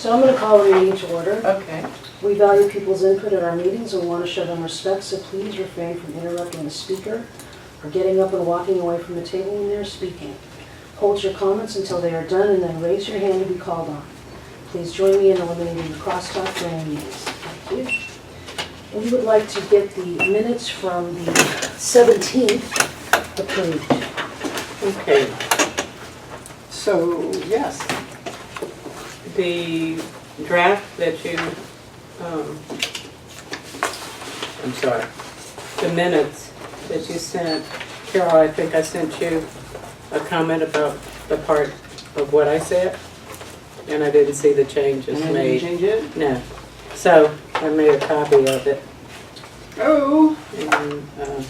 So I'm going to call the meeting to order. Okay. We value people's input at our meetings and want to show them respect, so please refrain from interrupting the speaker or getting up and walking away from the table when they're speaking. Hold your comments until they are done and then raise your hand to be called on. Please join me in eliminating the crosstalk during meetings. Thank you. And we would like to get the minutes from the 17th approved. Okay. So, yes, the draft that you, I'm sorry, the minutes that you sent, Carol, I think I sent you a comment about the part of what I said, and I didn't see the changes made. Change it? No. So, I made a copy of it. Oh. And,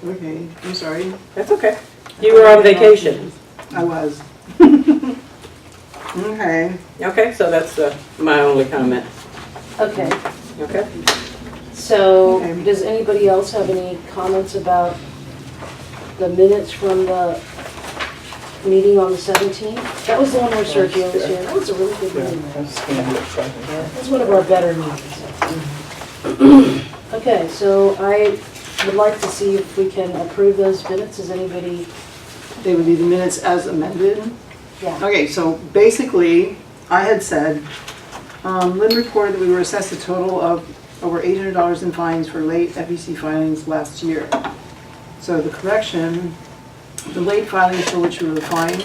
Okay, I'm sorry. that's okay. You were on vacation. I was. Okay. Okay, so that's my only comment. Okay, Okay? so Okay. does anybody else have any comments about the minutes from the meeting on the 17th? That was the one where Sergio was here. That was a really good meeting. That was one of our better meetings. Okay, so I would like to see if we can approve those minutes. Is anybody, They would be the minutes as amended. yeah, Okay, so basically, I had said, Lynn reported that we were assessed a total of over $800 in fines for late FEC filings last year. So the correction, the late filings for which we were fined,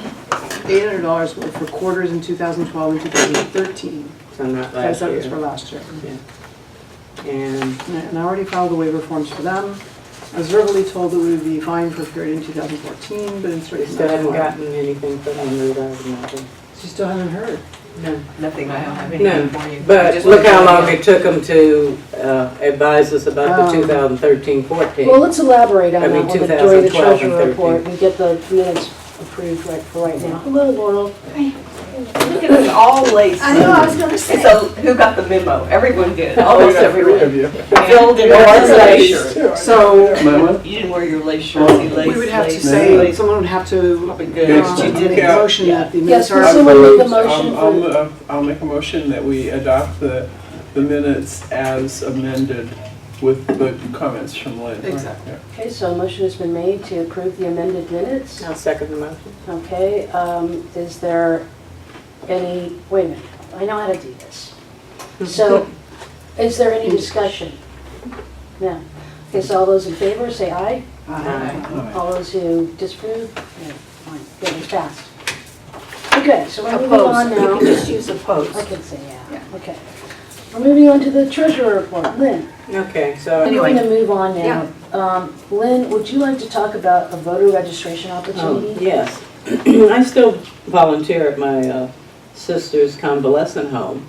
$800 were for quarters in 2012 and 2013. So not Because last that was for year. last year. And And I already filed the waiver forms for them. I was verbally told that we would be fined for a period in 2014, but it's we written. still haven't gotten anything from them, nothing. You still haven't heard? No. Nothing, I don't have No, anything for you. but Just look how wanted to long know. it took them to advise us about the Oh. 2013-14. well, let's elaborate on I that mean, one during the 2012 and treasurer report 13. and get the minutes approved for right now. Hello, Laurel. Look at us all laced. I know, I was gonna say. So who got the memo? Everyone did, almost everyone. Filled in Your one lace place. shirt. So You didn't wear your lace shirt, you lace. we would have to lace, say, lace. someone would have to Probably good. You did make it. a motion that the Yes, minutes can are. someone make a motion for, I'll make a motion that we adopt the minutes as amended with the comments from Lynn. Exactly. okay, so a motion has been made to approve the amended minutes. I'll second the motion. Okay, is there any, wait a minute, I know how to do this. So, is there any discussion? No. Okay, so all those in favor, say aye. Aye. All those who disapprove? No, fine, good, it's passed. Okay, so we're moving on Opposed, you now. can just use opposed. I can say yeah, okay. We're moving on to the treasurer report. Lynn, Okay, so I'm going Anyway. to move on now. Lynn, would you like to talk about a voter registration opportunity? yes. I still volunteer at my sister's convalescent home,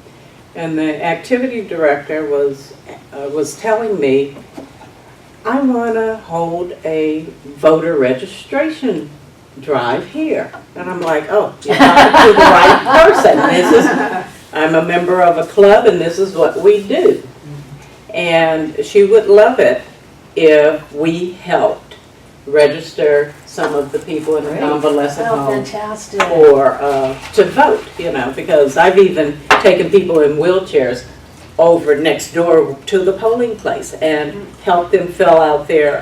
and the activity director was telling me, I want to hold a voter registration drive here. And I'm like, oh, you're talking to the right person. I'm a member of a club, and this is what we do. And she would love it if we helped register some of the people in the convalescent Oh, home fantastic. or to vote, you know, because I've even taken people in wheelchairs over next door to the polling place and helped them fill out their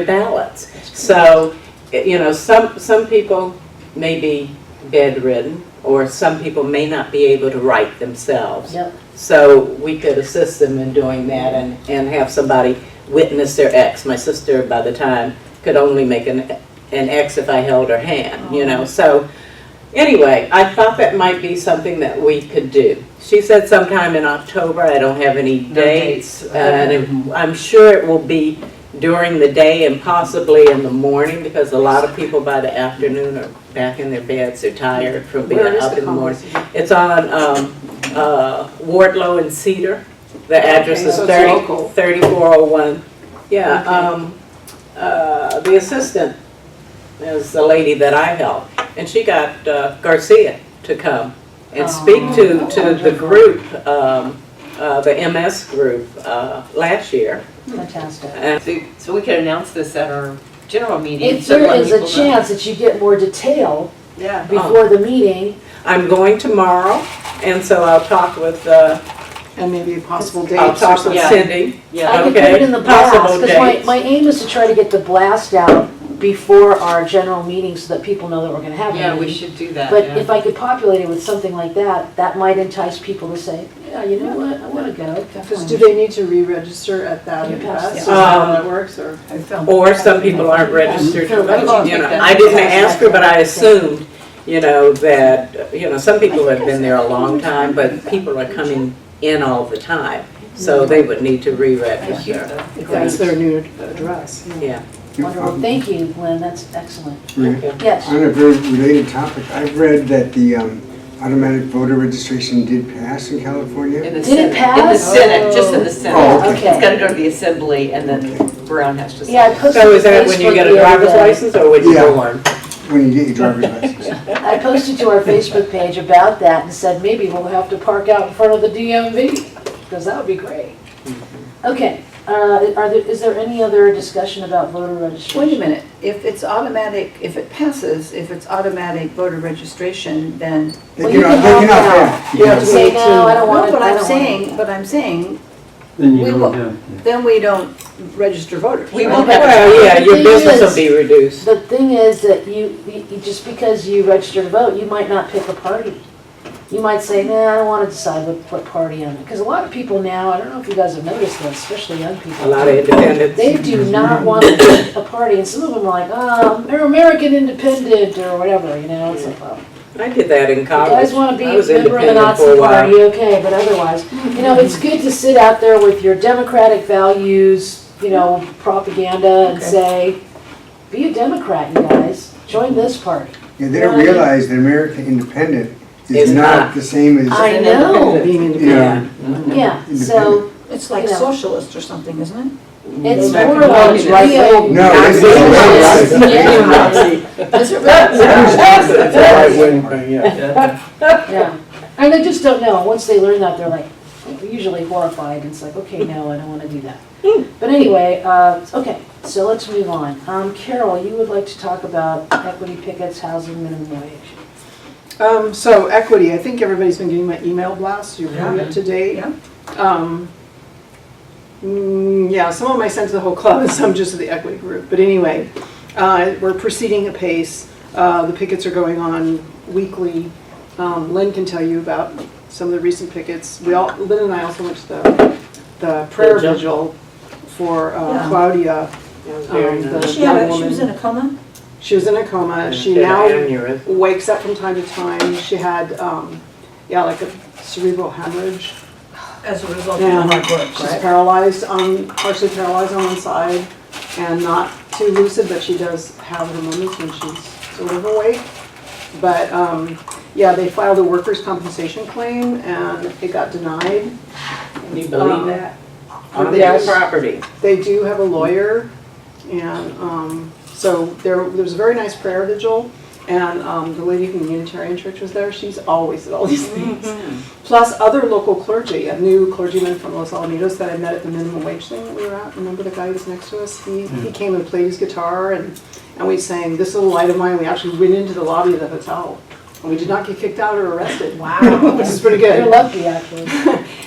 ballots. So, you know, some people may be bedridden, or some people may not be able to write themselves. Yep. So we could assist them in doing that and have somebody witness their X. My sister, by the time, could only make an X if I held her hand, you know. So anyway, I thought that might be something that we could do. She said sometime in October. I don't have any dates. And I'm sure it will be during the day and possibly in the morning, because a lot of people by the afternoon are back in their beds. They're tired from being Where is up the in the morning. convalescent? It's on Wardlow and Cedar. The address Okay, is so it's local. 3401. Yeah, the assistant is the lady that I help, and she got Garcia to come and speak to the group, the MS group last year. Fantastic. And So we could announce this at our general meeting. If so there let is a people know. chance that you get more detail Yeah. before the meeting. I'm going tomorrow, and so I'll talk with, And maybe possible dates I'll or talk with something. Yeah. Cindy. Yeah. I could put Okay, it in the blast, possible because dates. my aim is to try to get the blast out before our general meeting so that people know that we're gonna have a Yeah, we meeting. should do that, But yeah. if I could populate it with something like that, that might entice people to say, yeah, you know what, I wanna go. Because do they need to re-register at that You address? pass Is it. that how that works, or? Or some people aren't registered to Phil, vote, I'll you know. take that. I didn't ask her, but I assumed, you know, that, you know, some people have been there a long time, but people are coming in all the time. So they would need to re-register. If that's their new address. Yeah. Wonderful, thank you, Lynn, that's excellent. Okay. Yes, On a very related topic, I've read that the automatic voter registration did pass in California. In the Did it Senate. In the pass? Senate, just in the Senate. Oh, okay. It's gotta go to the Assembly, and then Brown has to sign. yeah, I posted So is to that when you Facebook get a the other driver's day. license or when you're Yeah. born? When you get your driver's license. I posted to our Facebook page about that and said, maybe we'll have to park out in front of the DMV, because that would be great. Okay, is there any other discussion about voter registration? Wait a minute, if it's automatic, if it passes, if it's automatic voter registration, then, They Well, can you can they can opt opt out. out. You have You to say, wait no, I don't no, want it, but I I'm don't saying, Then you We don't will- have. then we don't register voters. We right? won't have. Well, yeah, your The thing business will is- be reduced. The thing is that you just because you register to vote, you might not pick a party. You might say, nah, I don't want to decide what party I'm in. Because a lot of people now, I don't know if you guys have noticed this, especially young people. A lot of independents. They do not want to pick a party, and some of them are like, oh, they're American Independent or whatever, you know, it's like, well, I did that in you college. guys want to be I a was member of the independent Nazi for a while. party, okay, but otherwise, you know, it's good to sit out there with your democratic values, you know, propaganda and Okay. say, be a Democrat, you guys, join this party. Yeah, they don't realize that American independent Is is not. not the same as, I know, Being independent. yeah. yeah, so It's like You know. socialist or something, isn't it? it's Back more in about communism. being. No, this is Yeah. Is it really? It's a right-wing thing, yeah. Yeah, and they just don't know. Once they learn that, they're like usually horrified. It's like, okay, no, I don't want to do that. But anyway, okay, so let's move on. Carol, you would like to talk about equity pickets, housing minimum wage. So equity, I think everybody's been getting my email blasts, you're pretty up to date. Yeah. Yeah, some of them I sent to the whole club and some just to the equity group. But anyway, we're proceeding apace. The pickets are going on weekly. Lynn can tell you about some of the recent pickets. Lynn and I also went to the prayer vigil for Yeah. Claudia. That was very the nice. She young was in woman. a coma? She was in a coma. She She had now an aneurysm. wakes up from time to time. She had, like a cerebral hemorrhage. As a result of Yeah. the hard work, She's right? paralyzed partially paralyzed on one side and not too lucid, but she does have her moments when she's sort of awake. But, yeah, they filed a workers' compensation claim and it got denied. Can you believe that? On they- their property. They do have a lawyer, and so there was a very nice prayer vigil, and the lady from the Unitarian Church was there. She's always at all these things. Plus other local clergy, a new clergyman from Los Alamitos that I met at the minimum wage thing that we were at. Remember the guy who was next to us? He came and played his guitar, and we sang This Little Light of Mine. We actually went into the lobby of the hotel. And we did not get kicked out or arrested. Wow. This is pretty You're good. lucky, actually.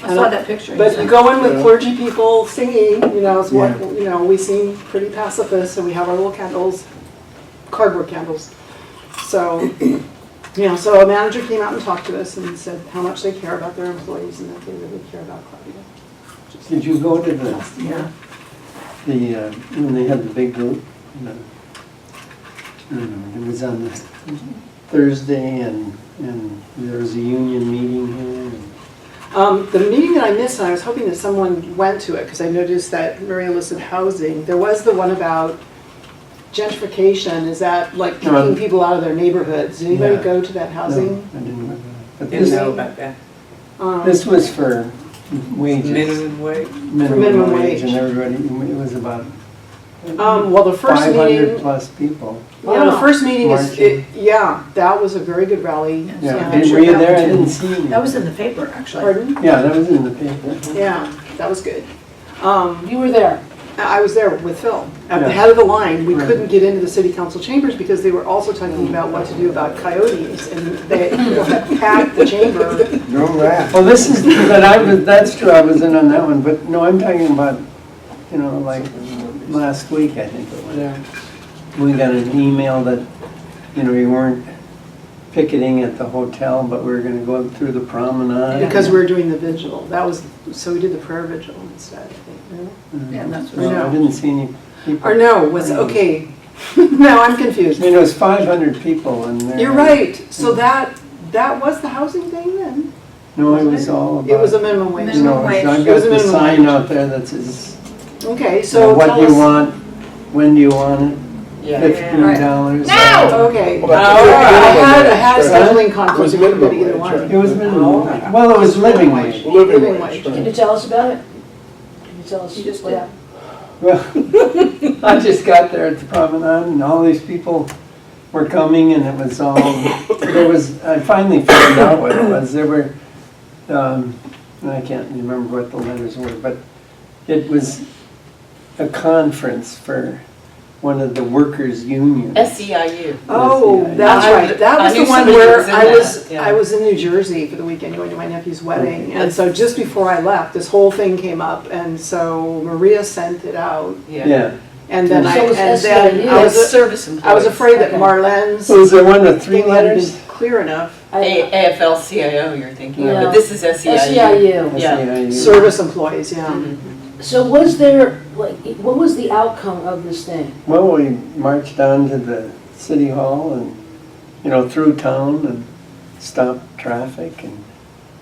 I saw that picture. But you go in with clergy people singing, you know, it's what, you know, we seem pretty pacifist, and we have our little candles, cardboard candles. So, you know, so a manager came out and talked to us and said how much they care about their employees and that they really care about Claudia. Did you go to the, Yeah. when they had the big group? I don't know, it was on this Thursday and there was a union meeting here. The meeting that I missed, and I was hoping that someone went to it, because I noticed that Maria listed housing. There was the one about gentrification, is that like kicking people out of their neighborhoods? Did anybody Yeah. go to that housing? No, I didn't know that. But Didn't this, know about that. this was for wages. Minimum wage. minimum wage. And everybody, it was about Well, the first 500 meeting, plus people. yeah, the first meeting is, Marching. yeah, that was a very good rally. Yeah, I'm sure were you that there? I was- didn't see you. That was in the paper, actually. Pardon? Yeah, that was in the paper. Yeah, that was good. You were there. I was there with Phil. At the Yeah. head of the line, we Right. couldn't get into the city council chambers because they were also talking about what to do about coyotes. And people had packed the chamber. No laugh. Well, that's true, I was in on that one, but no, I'm talking about, like last week, I think it was. Yeah. We got an email that, you weren't picketing at the hotel, but we were gonna go through the promenade. Because we were doing the vigil. So we did the prayer vigil instead, I think. Yeah, that's No, I didn't see any people. Or no, okay. Now I'm I confused. mean, it was 500 people in there. You're right. So that was the housing thing then? No, it was all about. It was a minimum wage. Minimum wage. I've It was got a the minimum sign wage. out there that says, Okay, so what tell do you us. want, when do you want it, Yeah. $15. Okay. Well, I that's had a minimum scheduling Was conflict with minimum either wage, one. right? It was minimum, well, it was living wage. Living Living wage. wage. Can you tell us about it? Can you tell us? You just what did. happened? Well, I just got there at the promenade and all these people were coming and it was all, I finally found out what it was. There were, I can't remember what the letters were, but it was a conference for one of the workers' unions. SEIU. Oh, Yeah. that's I- right. That I was knew the one somebody where was in I that, was, yeah. I was in New Jersey for the weekend going to my nephew's wedding. And so just before I left, this whole thing came up. And so Maria sent it out. Yeah. And then So I, it was and SEIU. then I It's was, service employees. I was afraid that Okay. Marlene's So is there one with 3 thing hadn't letters? been clear enough. AFL-CIO you're thinking of, Yeah. but this is SEIU. SEIU. Yeah. SEIU. Service employees, yeah. So was there, like, what was the outcome of this thing? Well, we marched down to the city hall and, through town and stopped traffic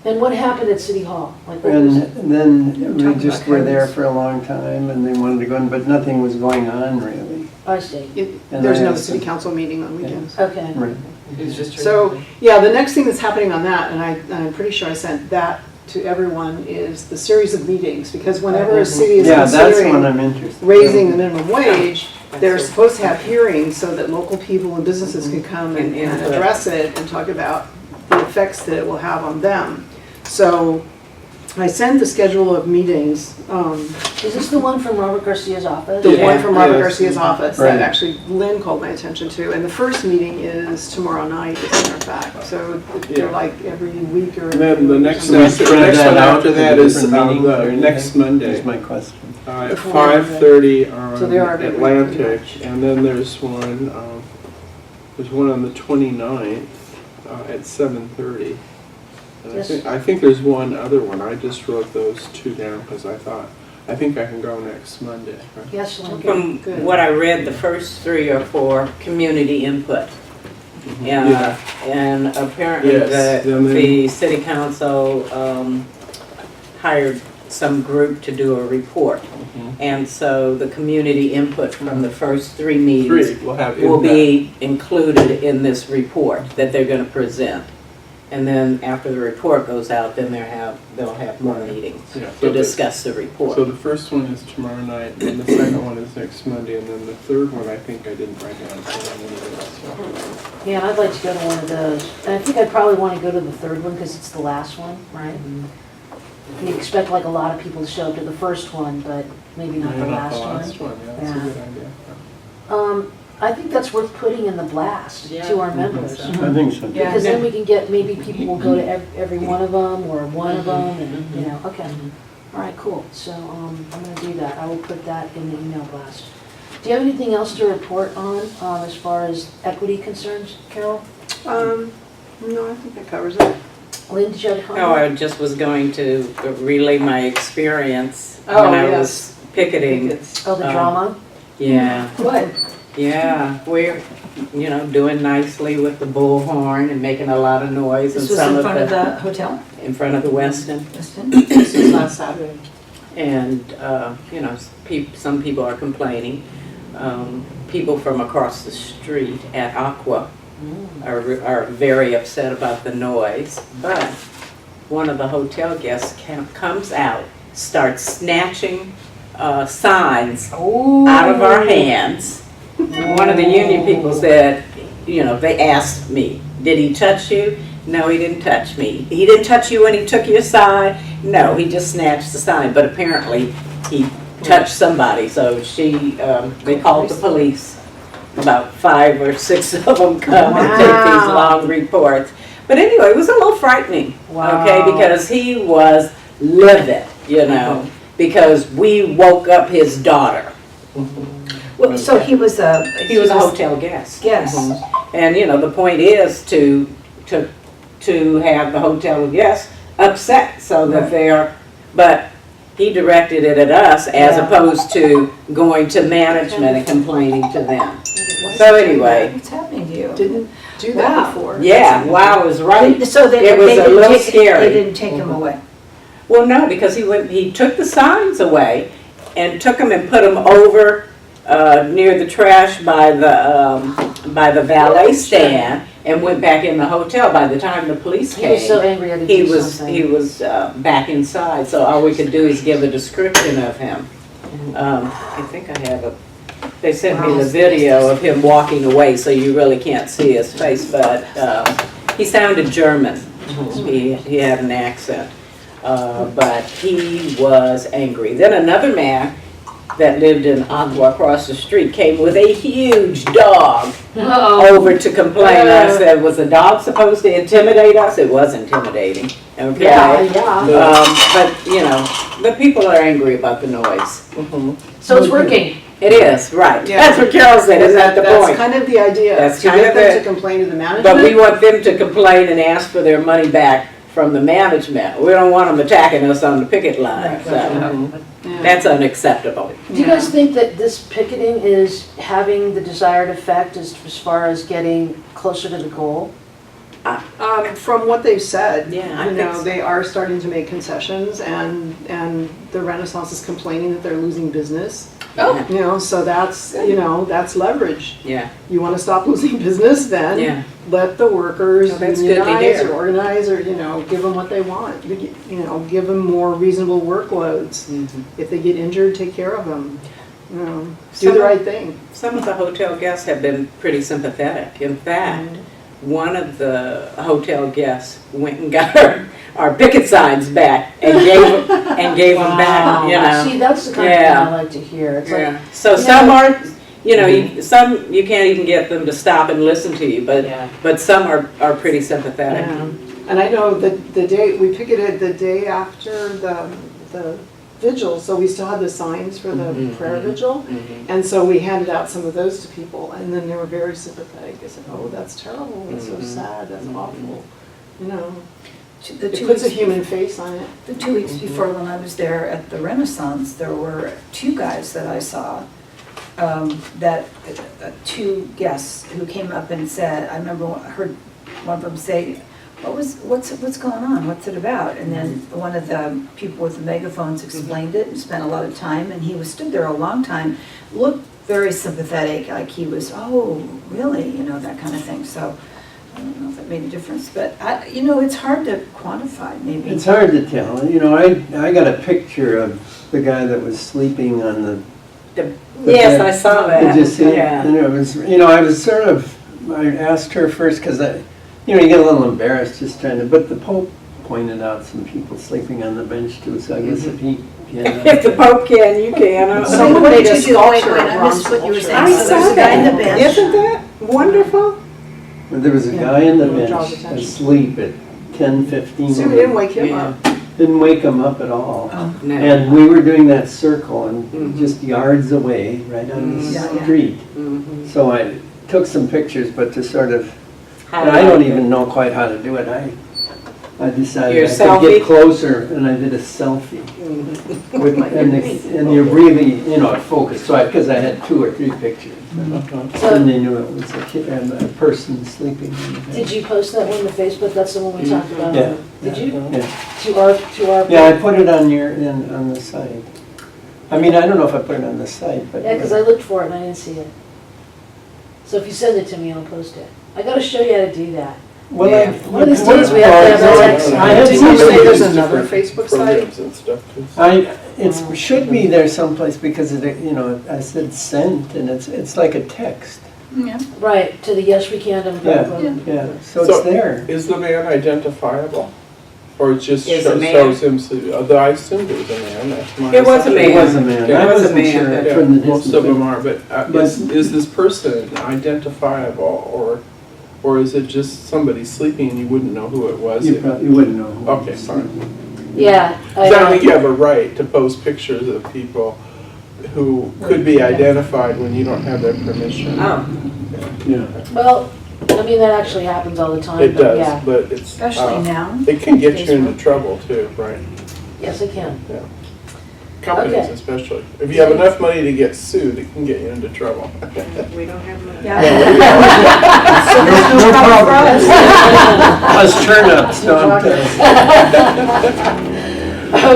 And what happened at City Hall? Like, what was, and then we talking just about were there coyotes. for a long time and they wanted to go in, but nothing was going on really. I see. And There's I no asked city them- council meeting on weekends. Okay. Right. It was just So, yeah, the next thing that's happening on that, and I'm pretty sure I sent that to everyone, is the series of meetings. Because whenever a city is Yeah, that's when considering I'm interested. raising the minimum wage, they're supposed to have hearings so that local people and businesses can come and address it and talk about the effects that it will have on them. So I sent the schedule of meetings, Is this the one from Robert Garcia's office? the Yeah. one from Robert Yes. Garcia's office Right. that actually Lynn called my attention to. And the first meeting is tomorrow night, as a matter of fact. So they're Yeah. like every week or. And then the next, Do we next spread that one out after to that the is different meetings or the anything? next Monday. Is my question. At Before 5:30 So on they are every week, Atlantic, pretty much. and then there's one on the 29th at 7:30. And Yes. I think there's one other one. I just wrote those two down because I think I can go next Monday. Right? Yes, Lynn. From Good. what I read, the first 3 or 4, community input. Yeah. And apparently Yes, and then- the city council hired some group to do a report. And so the community input from the first 3 meetings We'll have in will that. be included in this report that they're going to present. And then after the report goes out, then they'll have more meetings Yeah, to so the- discuss the report. So the first one is tomorrow night, and the second one is next Monday, and then the third one I think I didn't write down. So I don't know. Yeah, and I'd like to go to one of those. And I think I'd probably want to go to the third one because it's the last one, right? You expect like a lot of people to show up to the first one, but maybe not the Maybe not last the one. last one, yeah, that's a Yeah. good idea. I think that's worth putting in the blast Yeah, to our I members. so. I think so. Yeah. Because then we can get, maybe people will go to every one of them or one of them and, you know, okay. All right, cool. So I'm going to do that. I will put that in the email blast. Do you have anything else to report on as far as equity concerns, Carol? No, I think that covers it. Lynn, did you have a comment? Oh, I just was going to relay my experience Oh, when I yes. was picketing. Oh, the um, drama? Yeah, What? yeah, we're, doing nicely with the bullhorn and making a lot of noise and This was some in front of the hotel, in front of the Westin. Weston? This is last Saturday. And, some people are complaining. People from across the street at Aqua are very upset about the noise. But one of the hotel guests comes out, starts snatching signs out of our hands. One of the union people said, they asked me, did he touch you? No, he didn't touch me. He didn't touch you when he took your sign? No, he just snatched the sign. But apparently, he touched somebody, so they called the police. About 5 or 6 of them come and take these Wow. long reports. But anyway, it was a little frightening, Wow. okay, because he was livid, because we woke up his daughter. Well, so he was a. He was a hotel guest. Guest. And, the point is to have the hotel guests upset so that but he directed it at us as Yeah. opposed to going to management and complaining to them. So anyway, What's happening to you? Didn't do Wow. that before. yeah, wow was right. So they It was they a didn't little take- scary. They didn't take him away. Well, no, because he took the signs away and took them and put them over near the trash by the valet stand and went back in the hotel. By the time the police He was so came, angry I had to he do was something. back inside. So all we could do is give a description of him. I think I have they sent me the video of him walking away, so you really can't see his face, but he sounded German. He had an accent. But he was angry. Then another man that lived in Aqua across the street came with a huge dog over to complain. I said, was the dog supposed to intimidate us? It was intimidating, okay? Yeah. But, the people are angry about the noise. So it's working. It is, right. Yeah. That's what Carol said, is that the That's point? kind of the idea. That's to kind get of them it. to complain to the management. But we want them to complain and ask for their money back from the management. We don't want them attacking us on the picket line, so Yeah. that's unacceptable. Do you guys think that this picketing is having the desired effect as far as getting closer to the goal? From what they've said, Yeah, I think so. they are starting to make concessions, and the Renaissance is complaining that they're losing business. Oh. So that's leverage. Yeah, You want to stop losing business, then yeah. let the workers Oh, that's good to unionize hear. or organize, or give them what they want. Give them more reasonable workloads. If they get injured, take care of them. Do the right thing. Some of the hotel guests have been pretty sympathetic. In fact, one of the hotel guests went and got our picket signs back and gave them back, See, that's the kind of thing Yeah. I like to hear. It's like, Yeah. So some are, some you can't even get them to stop and listen to you, but some are pretty sympathetic. And I know that the day, we picketed the day after the vigil, so we still had the signs for the prayer vigil. And so we handed out some of those to people, and then they were very sympathetic. They said, oh, that's terrible, that's so sad, that's awful. It puts a human face on it. The 2 weeks before, when I was there at the Renaissance, there were 2 guys that I saw, two guests who came up and said, I heard one of them say, what's going on? What's it about? And then one of the people with the megaphones explained it and spent a lot of time, and he stood there a long time, looked very sympathetic, like he was, oh, really, that kind of thing. So I don't know if it made a difference, but it's hard to quantify, maybe. It's hard to tell. I got a picture of the guy that was sleeping on the. Yes, I saw that. Did you see? Yeah. And it was, I was I asked her first because you get a little embarrassed just trying to, but the Pope pointed out some people sleeping on the bench too, so I guess if he can. If the Pope can, you can. Someone What made did a you do? Wait, sculpture wait, of I missed bronze what you were sculpture. saying. I So saw there's a guy in the that. bench. Isn't that wonderful? There was a Yeah, guy in the it draws bench attention. asleep at 10:15. See, we didn't wake him Yeah. up. Didn't wake him up at all. Oh. No. And we were doing that circle and just yards away, right on the Yeah, yeah. street. Mhm. So I took some pictures, but to sort of, and I don't even know quite how to do it. I decided Your I could selfie? get closer, and I did a selfie. With and you really, it focused, so because I had 2 or 3 pictures. And they knew it was a kid, a person sleeping on the bed. did you post that one to Facebook? That's the one we talked about. Yeah. Did you? Yeah. To our. Yeah, I put it on on the site. I mean, I don't know if I put it on the site, but. Yeah, because I looked for it and I didn't see it. So if you send it to me, I'll post it. I gotta show you how to do that. Well, Yeah. One of these days we have to have that. I had Didn't you say somebody- there's another Facebook site? Programs and stuff too. It should be there someplace because I said sent and it's like a text. Yeah. Right, to the Yes We Can. Yeah, yeah, so it's there. Is the man identifiable? Or it just Is a man. shows him, I assumed it was a man, that's my It was a assumption. man. It was a man. Yeah. I It was a wasn't man, sure but- Yeah, from the most distance. of them are, but But- is this person identifiable, or is it just somebody sleeping and you wouldn't know who it was? You probably wouldn't know. who it Okay, was. fine. Yeah. 'Cause I don't think you have a right to post pictures of people who could be identified when you don't have their permission. Oh, Yeah. Well, I mean, that actually happens all the time, It but does, yeah. but it's, Especially now. it can get you into trouble too, right? Yes, it can. Companies Okay. especially. If you have enough money to get sued, it can get you into trouble. we don't have much. Yeah. No problem. Us turnips, don't.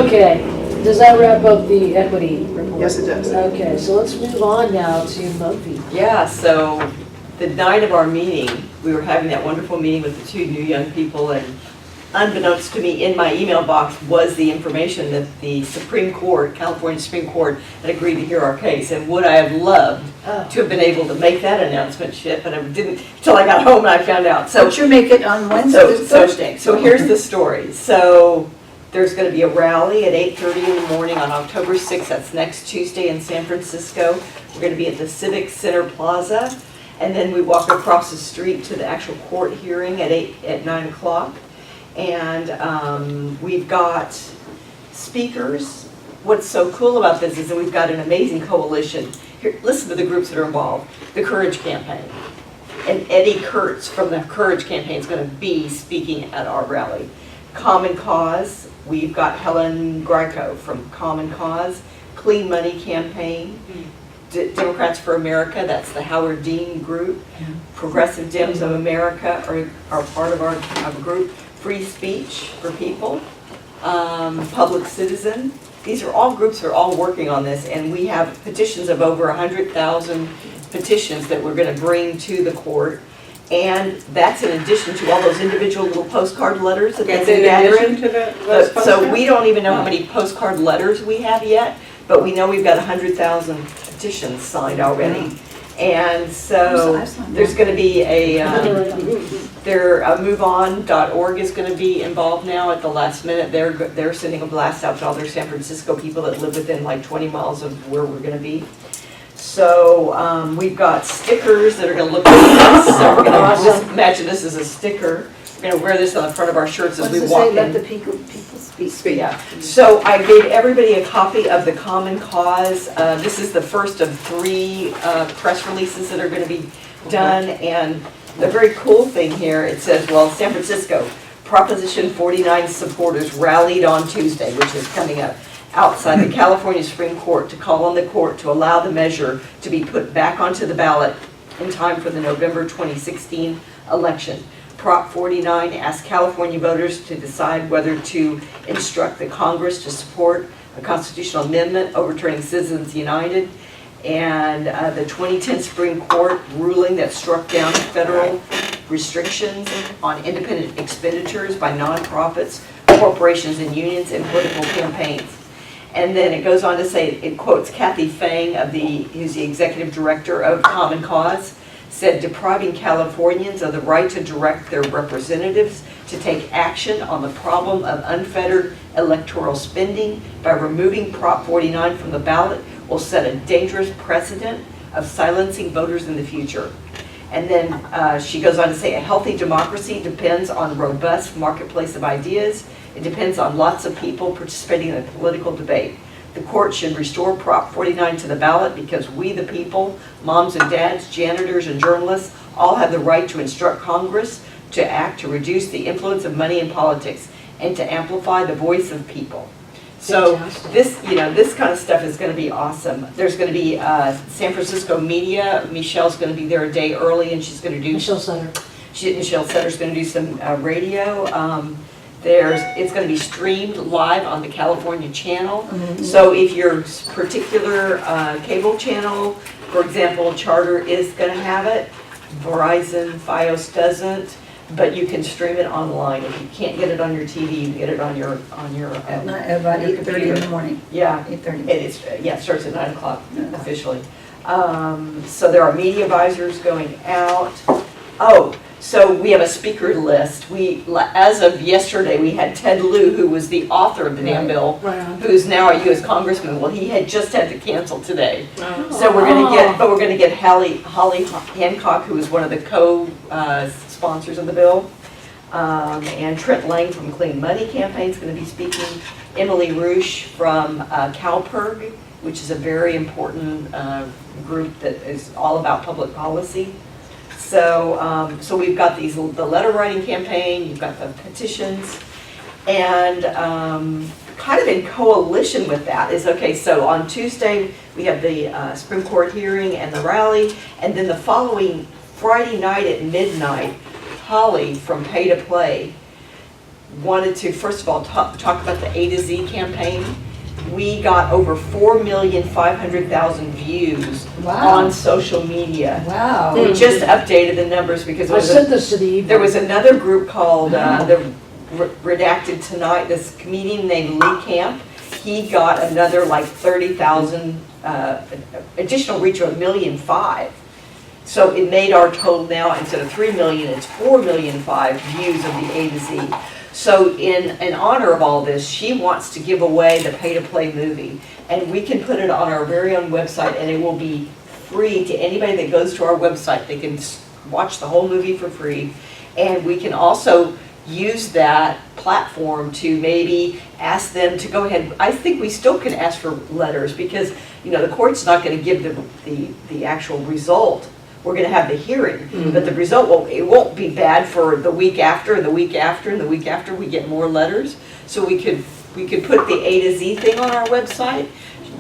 Okay, does that wrap up the equity report? Yes, it does. Okay, so let's move on now to Mophie. Yeah, so the night of our meeting, we were having that wonderful meeting with the two new young people, and unbeknownst to me, in my email box was the information that the Supreme Court, California Supreme Court, had agreed to hear our case. And would I have loved to have been able to make that announcement, but I didn't until I got home and I found out. So But you make it on Wednesday, Thursday. So here's the story. So there's going to be a rally at 8:30 in the morning on October 6th. That's next Tuesday in San Francisco. We're going to be at the Civic Center Plaza. And then we walk across the street to the actual court hearing at 9 o'clock. And we've got speakers. What's so cool about this is that we've got an amazing coalition. Here, listen to the groups that are involved. The Courage Campaign. And Eddie Kurtz from the Courage Campaign is going to be speaking at our rally. Common Cause, we've got Helen Greco from Common Cause. Clean Money Campaign. Democrats for America, that's the Howard Dean group. Progressive Dems of America are part of our group. Free Speech for People. Public Citizen. These are all groups that are all working on this, and we have petitions of over 100,000 petitions that we're going to bring to the court. And that's in addition to all those individual little postcard letters that they've That's been in gathering. addition to the. So we don't even know how many postcard letters we have yet, but we know we've got 100,000 petitions signed already. And so I've signed there's one. going to be MoveOn.org is going to be involved now at the last minute. They're sending a blast out to all their San Francisco people that live within like 20 miles of where we're going to be. So we've got stickers that are going to look like this. So we're going to just imagine this as a sticker. We're going to wear this on the front of our shirts as What we does it walk say? in. Let the people speak. Yeah, so I gave everybody a copy of the Common Cause. This is the first of 3 press releases that are going to be done. And the very cool thing here, it says, well, San Francisco, Proposition 49 supporters rallied on Tuesday, which is coming up, outside the California Supreme Court to call on the court to allow the measure to be put back onto the ballot in time for the November 2016 election. Prop 49 asks California voters to decide whether to instruct the Congress to support a constitutional amendment overturning Citizens United and the 2010 Supreme Court ruling that struck down federal restrictions on independent expenditures by nonprofits, corporations, and unions in political campaigns. And then it goes on to say, it quotes Kathy Fang, who's the executive director of Common Cause, said depriving Californians of the right to direct their representatives to take action on the problem of unfettered electoral spending by removing Prop 49 from the ballot will set a dangerous precedent of silencing voters in the future. And then she goes on to say a healthy democracy depends on a robust marketplace of ideas. It depends on lots of people participating in a political debate. The court should restore Prop 49 to the ballot because we, the people, moms and dads, janitors and journalists, all have the right to instruct Congress to act to reduce the influence of money in politics and to amplify the voice of people. So Fantastic. this kind of stuff is going to be awesome. There's going to be San Francisco media. Michelle's going to be there a day early, and she's going to do. Michelle Sutter. Michelle Sutter's going to do some radio. It's going to be streamed live on the California channel. So if your particular cable channel, for example, Charter is going to have it, Verizon, Fios doesn't, but you can stream it online. If you can't get it on your TV, you can get it on your At night, about your 8:30 in computer. the morning. Yeah, 8:30. it starts at 9 o'clock officially. So there are media advisors going out. Oh, So we have a speaker list. As of yesterday, we had Ted Lieu, who was the author of the damn bill, Right on. who's now a U.S. Congressman. Well, he had just had to cancel today. Oh. So we're gonna get Holly Hancock, who is one of the co-sponsors of the bill. And Trent Lang from Clean Money Campaign is gonna be speaking. Emily Roosh from CalPERG, which is a very important group that is all about public policy. So, so we've got the letter writing campaign, you've got the petitions, and kind of in coalition with that is, okay, so on Tuesday, we have the Supreme Court hearing and the rally, and then the following Friday night at midnight, Holly from Pay to Play wanted to, first of all, talk about the A to Z campaign. We got over 4,500,000 views Wow. on social media. Wow. We just updated the numbers because I sent this to the E-Board. there was another group called the Redacted Tonight, this comedian named Lee Camp. He got another like 30,000 additional reach of 1.5 million. So it made our total now, instead of 3 million, it's 4.5 million views of the A to Z. So in honor of all this, she wants to give away the pay-to-play movie. And we can put it on our very own website, and it will be free to anybody that goes to our website. They can watch the whole movie for free. And we can also use that platform to maybe ask them to go ahead. I think we still can ask for letters because, you know, the court's not going to give the actual result. We're going to have the hearing, but the result won't be bad for the week after, and the week after, and the week after. We get more letters, so we could put the A to Z thing on our website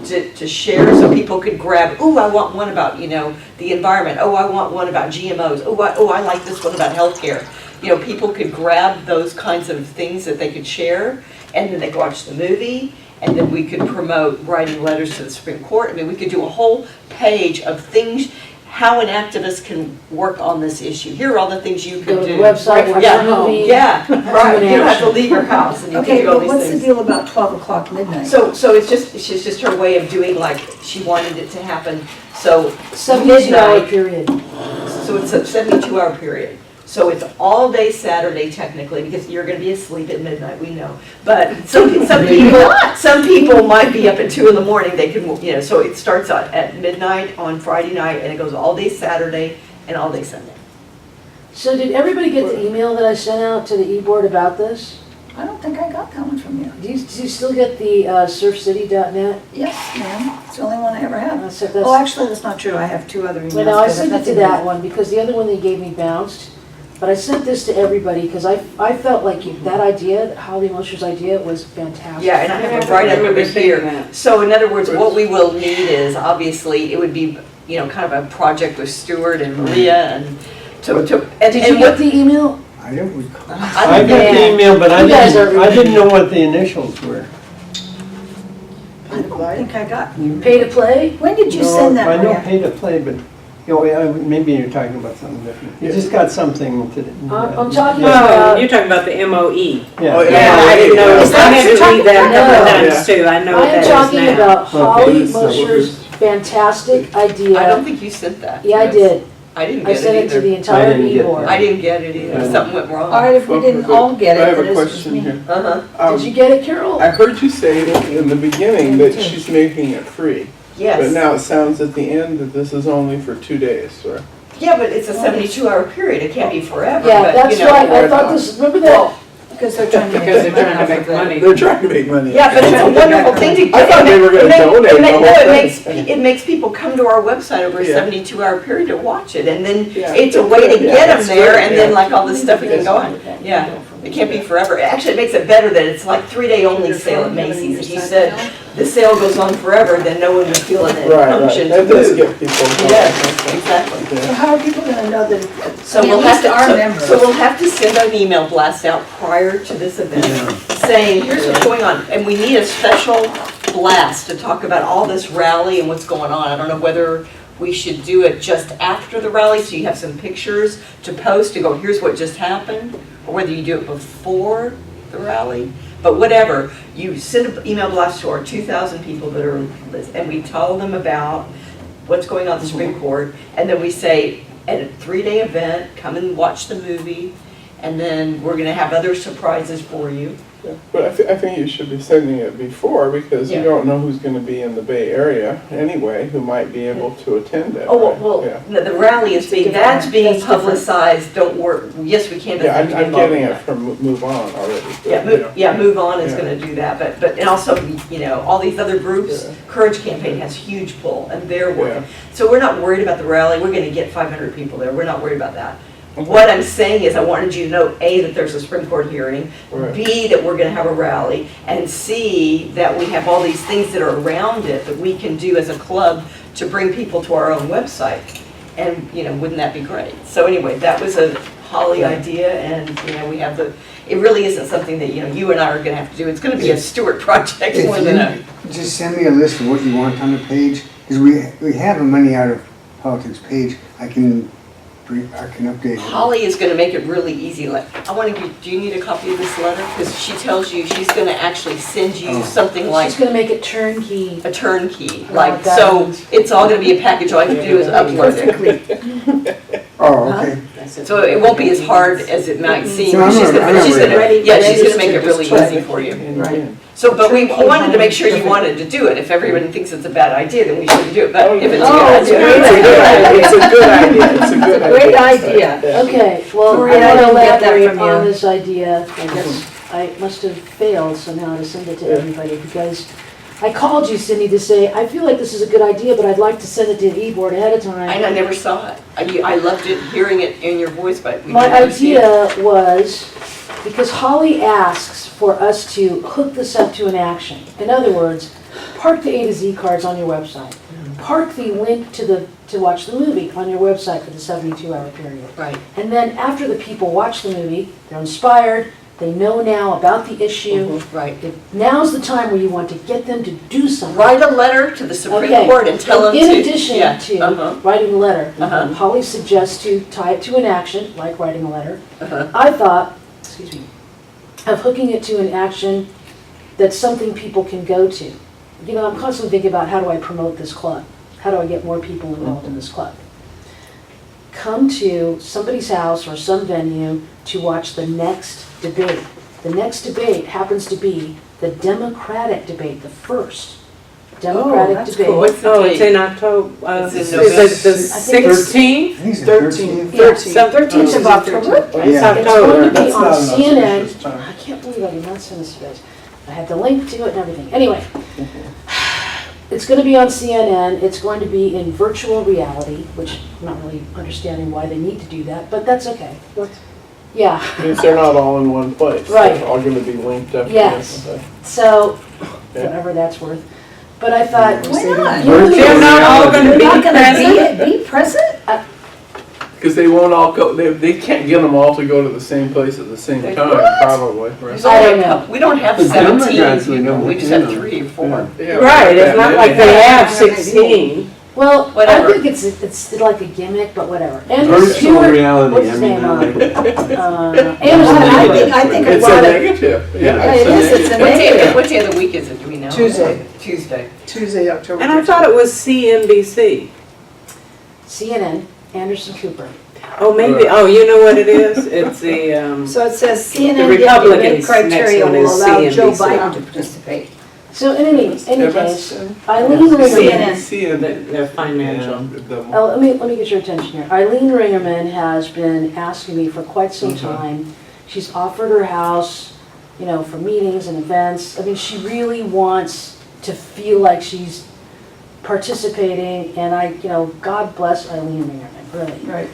to share, so people could grab. Oh, I want one about, you know, the environment. Oh, I want one about GMOs. Oh, I like this one about healthcare. You know, people could grab those kinds of things that they could share, and then they could watch the movie. And then we could promote writing letters to the Supreme Court. I mean, we could do a whole page of things, how an activist can work on this issue. Here are all the things you Go could to the do. website, watch Yeah. the movie. Yeah, right. You don't have to action. leave your house, and you can Okay, do all but these what's the things. deal about 12 o'clock midnight? So it's just her way of doing, like, she wanted it to happen. So 72-hour midnight. period. So it's a 72-hour period. So it's all day Saturday technically, because you're gonna be asleep at midnight, we know. But some people might be up at 2 in the morning, they can, you know, so it starts at midnight on Friday night, and it goes all day Saturday and all day Sunday. So did everybody get the email that I sent out to the E-Board about this? I don't think I got that one from you. Do you still get the surfcity.net? Yes, ma'am. It's the only one I ever have. That's, Oh, actually, that's not true. I have 2 other emails. well, no, I but sent it to nothing that to- one because the other one they gave me bounced. But I sent this to everybody because I felt like that idea, Holly Mosher's idea, was fantastic. Yeah, and I have it right up over here. that. So in other words, what we will need is, obviously, it would be, you know, kind of a project with Stuart and Maria and Did you get the email? I don't recall. I got the email, but You guys are I didn't know what the initials were. I don't think I got. Pay to play? When did you No, send that, I know Maria? pay to play, but, you know, maybe you're talking about something different. You just got something to. I'm talking Oh, about, you're talking about the MOE. Yeah. Oh, Yeah, I didn't know, Is I that had what to you're read that a couple of talking times too, I know I what that am is talking now. about Holly Okay, so Mosher's fantastic I don't idea. think you sent that. Yeah, I did. I didn't I get sent it it to either. the entire didn't get E-Board. I didn't get it either. Something went All wrong. right, if we didn't all get it, I have then a it's just question me. here. Uh-huh, Did you get it, Carol? I heard you say in the beginning that she's making it free. But yes. now it sounds at the end that this is only for 2 days, right? Yeah, but it's a 72-hour period. It can't be forever. Yeah, but, that's you know, why, I why thought not? this, remember that? Well, Because they're trying to make Because they're money trying to off make of it. money. They're trying to make money. yeah, but it's a wonderful thing to. I thought they were gonna donate the whole thing. It makes people come to our website over a Yeah. 72-hour period to watch it, and then Yeah. it's a way to Yeah, get them that's there, great, and then yeah. like all this stuff, it can go on. Yeah, it can't be forever. Actually, it makes it better that it's like 3-day only sale at Macy's. If you said the sale goes on forever, then no one would feel an Right, unction right. to That does move. get people going. Yes, exactly. So how are people gonna know that, So I mean, we'll at have least to, our members? so we'll have to send an email blast out prior to this event, saying, here's what's going on, and we need a special blast to talk about all this rally and what's going on. I don't know whether we should do it just after the rally, so you have some pictures to post to go, here's what just happened, or whether you do it before the rally. But whatever, you send an email blast to our 2,000 people that are, and we tell them about what's going on at the Supreme Court, and then we say, at a 3-day event, come and watch the movie, and then we're gonna have other surprises for you. Yeah, but I think you should be sending it before, because you Yeah. don't know who's gonna be in the Bay Area anyway, who might be able to attend it. Oh, right? well, Yeah. the rally is being, that's being That's different. publicized, don't worry, yes, we can. Yeah, I'm getting it it. from Move On already. Yeah, Move On is Yeah. gonna do that, but, and also, you know, all these other groups, Courage Campaign has huge pull, and they're working. So we're not worried about the rally, we're gonna get 500 people there, we're not worried about that. What I'm saying is, I wanted you to know, A, that there's a Supreme Court hearing, Right. B, that we're gonna have a rally, and C, that we have all these things that are around it that we can do as a club to bring people to our own website. And, you know, wouldn't that be great? So anyway, that was a Holly idea, and, you know, we have it really isn't something that, you know, you and I are gonna have to do. It's gonna be a Stewart project more than a. If you just send me a list of what you want on the page, because we have a Money Out of Politics page, I can update it. Holly is gonna make it really easy, like, do you need a copy of this letter? Because she tells you, she's gonna actually send you something like She's gonna make it turnkey. a turnkey, Oh, like, that so means- it's all gonna be a package, all you have to do is upload it. Oh, okay. So it won't be as hard as it might seem. No, I'm She's not- gonna, I'm not she's worried gonna, about it. yeah, she's gonna Ready make it to really just easy for you. Right. So, but we wanted to make sure you wanted to do it. If everyone thinks it's a bad idea, then we shouldn't do it, but if it's a Oh, good idea. It's a good idea, it's a good idea. Great idea. Okay, well, Maria, I I didn't want get to that elaborate from on you. this idea. I guess I must have failed somehow to send it to everybody, because I called you, Cindy, to say, I feel like this is a good idea, but I'd like to send it to E-Board ahead of time. And I never saw it. I loved it, hearing it in your voice, but we My never see it. idea was, because Holly asks for us to hook this up to an action. In other words, park the A to Z cards on your website. Park the link to watch the movie on your website for the 72-hour period. Right. And then after the people watch the movie, they're inspired, they know now about the issue. Right. Now's the time where you want to get them to do something. Write a letter to the Supreme Okay. Court and tell them to. In addition yeah, to uh-huh, writing a letter, Uh-huh. Holly suggests to tie it to an action, like writing a letter. uh-huh. I thought, excuse me, of hooking it to an action that's something people can go to. You know, I'm constantly thinking about, how do I promote this club? How do I get more people involved in this club? Come to somebody's house or some venue to watch the next debate. The next debate happens to be the Democratic debate, the first Democratic that's debate. cool. What's the Oh, it's date? in October, It's in is November. it the I think it's- 16th? I think it's the 13th. Yeah. So 13th of October? It's Yeah. It's going October. to be That's on not enough CNN. spacious time. I can't believe I did not send this to you guys. I had the link to it and everything. Anyway, it's going to be on CNN. It's going to be in virtual reality, which I'm not really understanding why they need to do that, but that's okay. Yeah, Means they're not all in one place. Right. They're all gonna be linked up. Yes. together. so Yeah. whatever that's worth. But I thought, Why not? You know, They're not all gonna You're be not gonna present? be present? Because they won't all go, they can't get them all to go to the same place at the same They- time, What? probably, right? There's I only don't a know. couple- We don't have The 17 Democrats, we people, don't, we just you have know. 3 or 4. Yeah, Right, it's not like they have 16. well, Whatever. I think it's like a gimmick, but whatever. And Virtual Stewart, reality, what's I his mean, name? I like it. Anderson I Cooper. think a It's a lot of, negative, yeah. Yeah, it is, it's a negative. What day of the week is it, do we know? Tuesday. Tuesday. Tuesday, October. And I thought it was CNBC. CNN, Anderson Cooper. Oh, maybe, oh, you know what it is? It's the, so it says The CNN Republicans, criteria next one will is allow Joe CNBC. Biden to participate. So in any Yeah, case, that's, Eileen Ringerman, CNN. See, and the financial. let me get your attention here. Eileen Ringerman has been asking me for quite some time. She's offered her house, you know, for meetings and events. I mean, she really wants to feel like she's participating, and you know, God bless Eileen Ringerman, really. Right.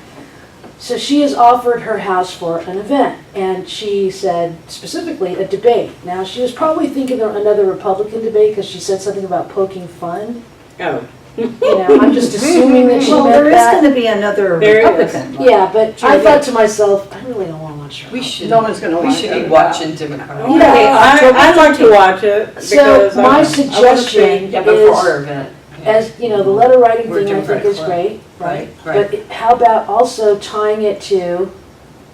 So she has offered her house for an event, and she said specifically a debate. Now, she was probably thinking of another Republican debate because she said something about poking fun. Oh, You know, I'm just assuming that she Well, meant there is that. gonna be another There is. Republican. Yeah, but I thought to myself, I really don't want to watch her. We should, No one's gonna we watch should it. be watching Democrats. Yeah. I'd like to watch it because So my I wanna suggestion Yeah, but for our is, event. as, you know, the letter writing We're thing I think Democratic is club. great, right? Right. But how about also tying it to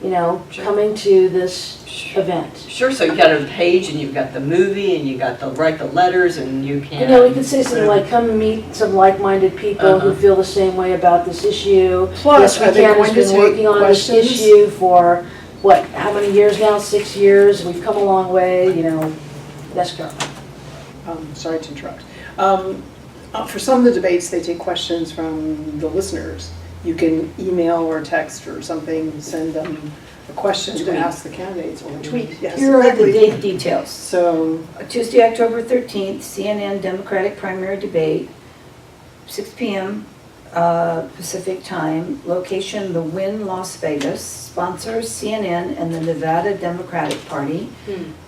Sure. coming to this event. Sure, so you got a page and you've got the movie and you got write the letters and you can. We could say something like, come and meet some like-minded people who feel the same way about this issue. Plus, are they Yes, going to has been take working on this questions? issue for, how many years now? 6 years. We've come a long way, Let's go. Sorry to interrupt. For some of the debates, they take questions from the listeners. You can email or text or something, send them a question to ask the candidates, or tweet, yes, Here are the exactly. date details. So, Tuesday, October 13th, CNN Democratic primary debate, 6 p.m. Pacific time. Location, the Wynn, Las Vegas. Sponsors, CNN and the Nevada Democratic Party.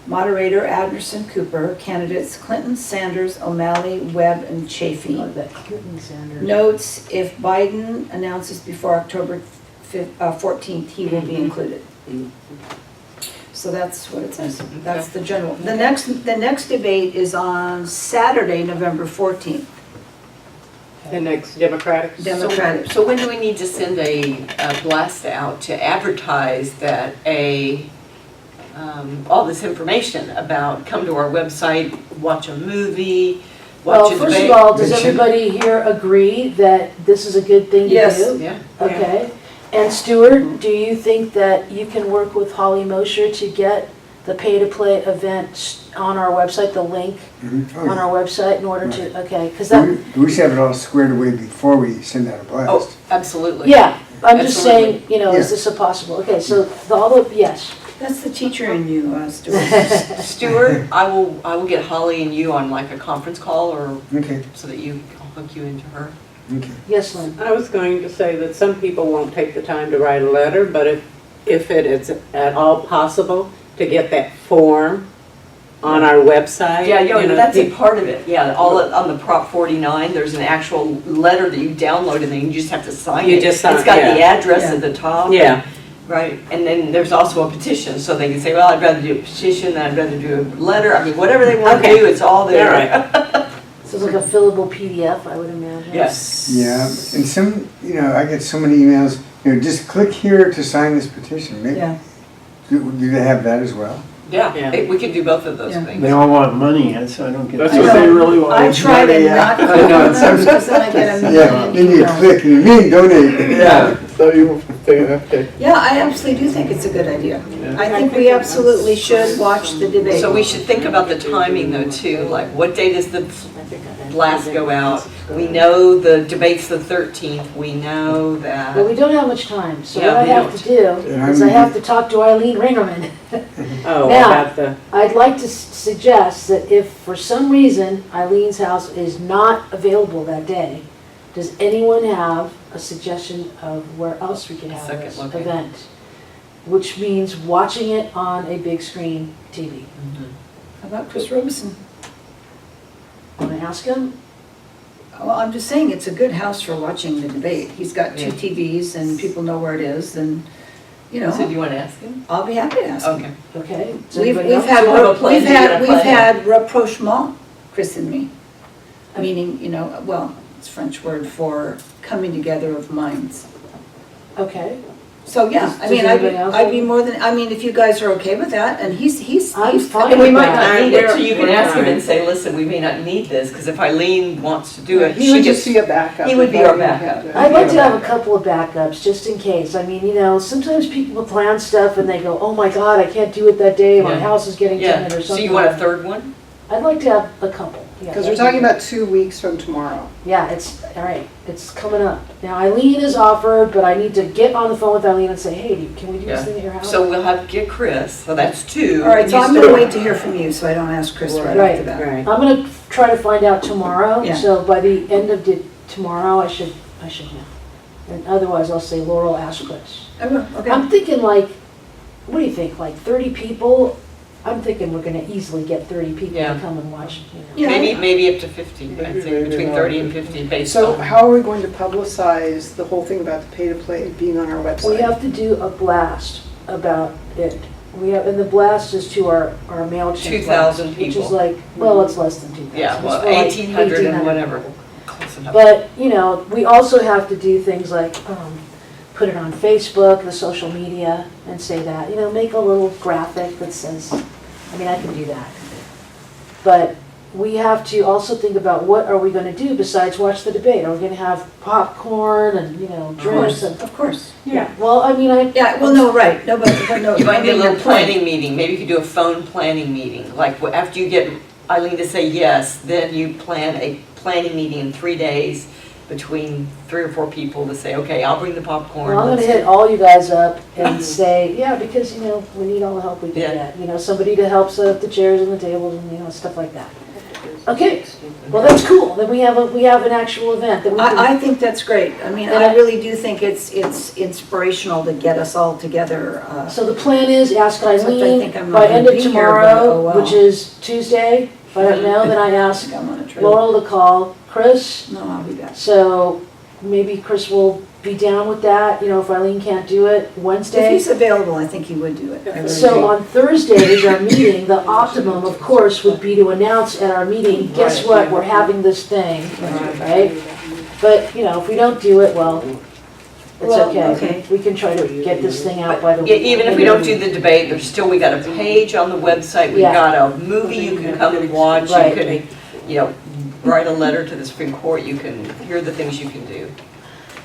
Moderator, Anderson Cooper. Candidates, Clinton, Sanders, O'Malley, Webb, and Chafee. That Clinton Sanders. Notes, if Biden announces before October 14th, he will be included. So that's what it says. That's the general. The next debate is on Saturday, November 14th. The next Democratic. Democratic. So when do we need to send a blast out to advertise that all this information about come to our website, watch a movie, watch a debate? First of all, does everybody here agree that this is a good thing to do? Yes. Yeah. Okay. And Stuart, do you think that you can work with Holly Mosher to get the pay-to-play event on our website, the link Mhm. on our website in order to, okay, because Do that, we should have it all squared away before we send out a Oh, blast. absolutely. yeah, I'm just saying, Yeah. is this a possible, okay, so yes. That's the teacher in you, Stuart. Stuart, I will get Holly and you on like a conference call or Okay, so that I'll hook you into her. okay. Yes, Lynn? I was going to say that some people won't take the time to write a letter, but if it is at all possible to get that form on our website. Yeah, that's a people- part of it. Yeah, on the Prop 49, there's an actual letter that you download and then you just have to sign it. You just sign- It's got the yeah. address Yeah. at the top. Yeah, Right, and then there's also a petition, so they can say, well, I'd rather do a petition than I'd rather do a letter. I mean, whatever they want to Okay. do, it's all there. All right. So it's like a fillable PDF, I would imagine. Yes. Yeah, and some, I get so many emails, just click here to sign this petition. Maybe, Yeah. do they have that as well? Yeah, Yeah. we could do both of those Yeah. things. They all want money, and so I don't get. That's I what they know. really want. I try to not I click know, on it's those because then I get a Yeah, then million you emails. click and you donate. Yeah, so you think, okay. Yeah, I absolutely do think it's a good idea. Yeah. I think we absolutely should watch the debate. So we should think about the timing though too, like what day does the blast go out? We know the debate's the 13th, we know that. But we don't have much time, so Yeah, what I we have don't. to do is I have to talk to Eileen Ringerman. oh, Now- about the, I'd like to suggest that if for some reason Eileen's house is not available that day, does anyone have a suggestion of where else we could have Second this location. event? Which means watching it on a big screen TV. How about Chris Robison? Want to ask him? Well, I'm just saying, it's a good house for watching the debate. He's got two Yeah. TVs and people know where it is and, So do you want to ask him? I'll be happy to ask him. Okay. Okay. Does We've anybody else? had, Do you have a plan? we've Do you have a had, we've plan? had rapprochement, Chris and me. Meaning, well, it's French word for coming together of minds. Okay. So, yeah, Does- I mean, does anybody else I'd be want- more than, if you guys are okay with that, and he's I'm fine And we with might that. not need it, so you can We're ask him fine. and say, listen, we may not need this, because if Eileen wants to do it, He she would just gets. be a backup. he would if be our Eileen had backup. to- I'd like to have a couple of backups, just in case. I mean, sometimes people plan stuff and they go, oh my God, I can't do it that day, my Yeah. house is getting Yeah, tenant or so something. you want a third one? I'd like to have a couple, yeah. Because we're talking about 2 weeks from tomorrow. Yeah, all right, it's coming up. Now Eileen is offered, but I need to get on the phone with Eileen and say, hey, can we do this Yeah. thing at your house? So we'll have to get Chris, so that's two. All right, and so you I'm still- gonna wait to hear from you, so I don't ask Chris right off the bat. right. I'm gonna try to find out tomorrow, Yeah. so by the end of tomorrow, I should know. And otherwise, I'll say Laurel, ask Chris. I will, okay. I'm thinking what do you think, like 30 people? I'm thinking we're gonna easily get 30 people Yeah. to come and watch, Yeah. Maybe up to 50, I'd Maybe, say maybe between not. 30 and 50 based So on. how are we going to publicize the whole thing about the pay-to-play being on our website? We have to do a blast about it. And the blast is to our MailChimp 2,000 blast, which is people. like, well, it's less than 2,000. Yeah, It's well, more like 1,800 and whatever. Close enough. But, we also have to do things like put it on Facebook, the social media, and say that, make a little graphic that says, I mean, I can do that. But we have to also think about what are we gonna do besides watch the debate? Are we gonna have popcorn and, drinks and? Of course. Yeah. Well, I mean, Yeah, well, no, right, no, but no. You might do a your little plan. planning meeting, maybe you could do a phone planning meeting, like after you get Eileen to say yes, then you plan a planning meeting in 3 days between 3 or 4 people to say, okay, I'll bring the popcorn. well, I'm gonna let's hit all you guys up and say, yeah, because, we need all the help we Yeah. can get. Somebody to help set up the chairs and the tables and, stuff like that. Okay, well, that's cool, then we have an actual event that we can. I think that's great. I mean, I really do think it's inspirational to get us all together. So the plan is ask Except I Eileen think I'm not by gonna end of be here, but tomorrow, oh well. which is Tuesday. If I don't know, then I I ask think I'm on a trip. Laurel to call Chris. No, I'll be back. So maybe Chris will be down with that, if Eileen can't do it If Wednesday. he's available, I think he would do it. I really So do. on Thursday is our meeting. The optimum, of course, would be to announce at our meeting, guess what, we're having this thing, right? But, if we don't do it, well, it's Well, okay. okay. We can try to get this thing out by the Yeah, weekend. even if we don't do the debate, there's still, we got a page on the website, we Yeah. got a movie you can come and watch, you Right. can, write a letter to the Supreme Court, here are the things you can do.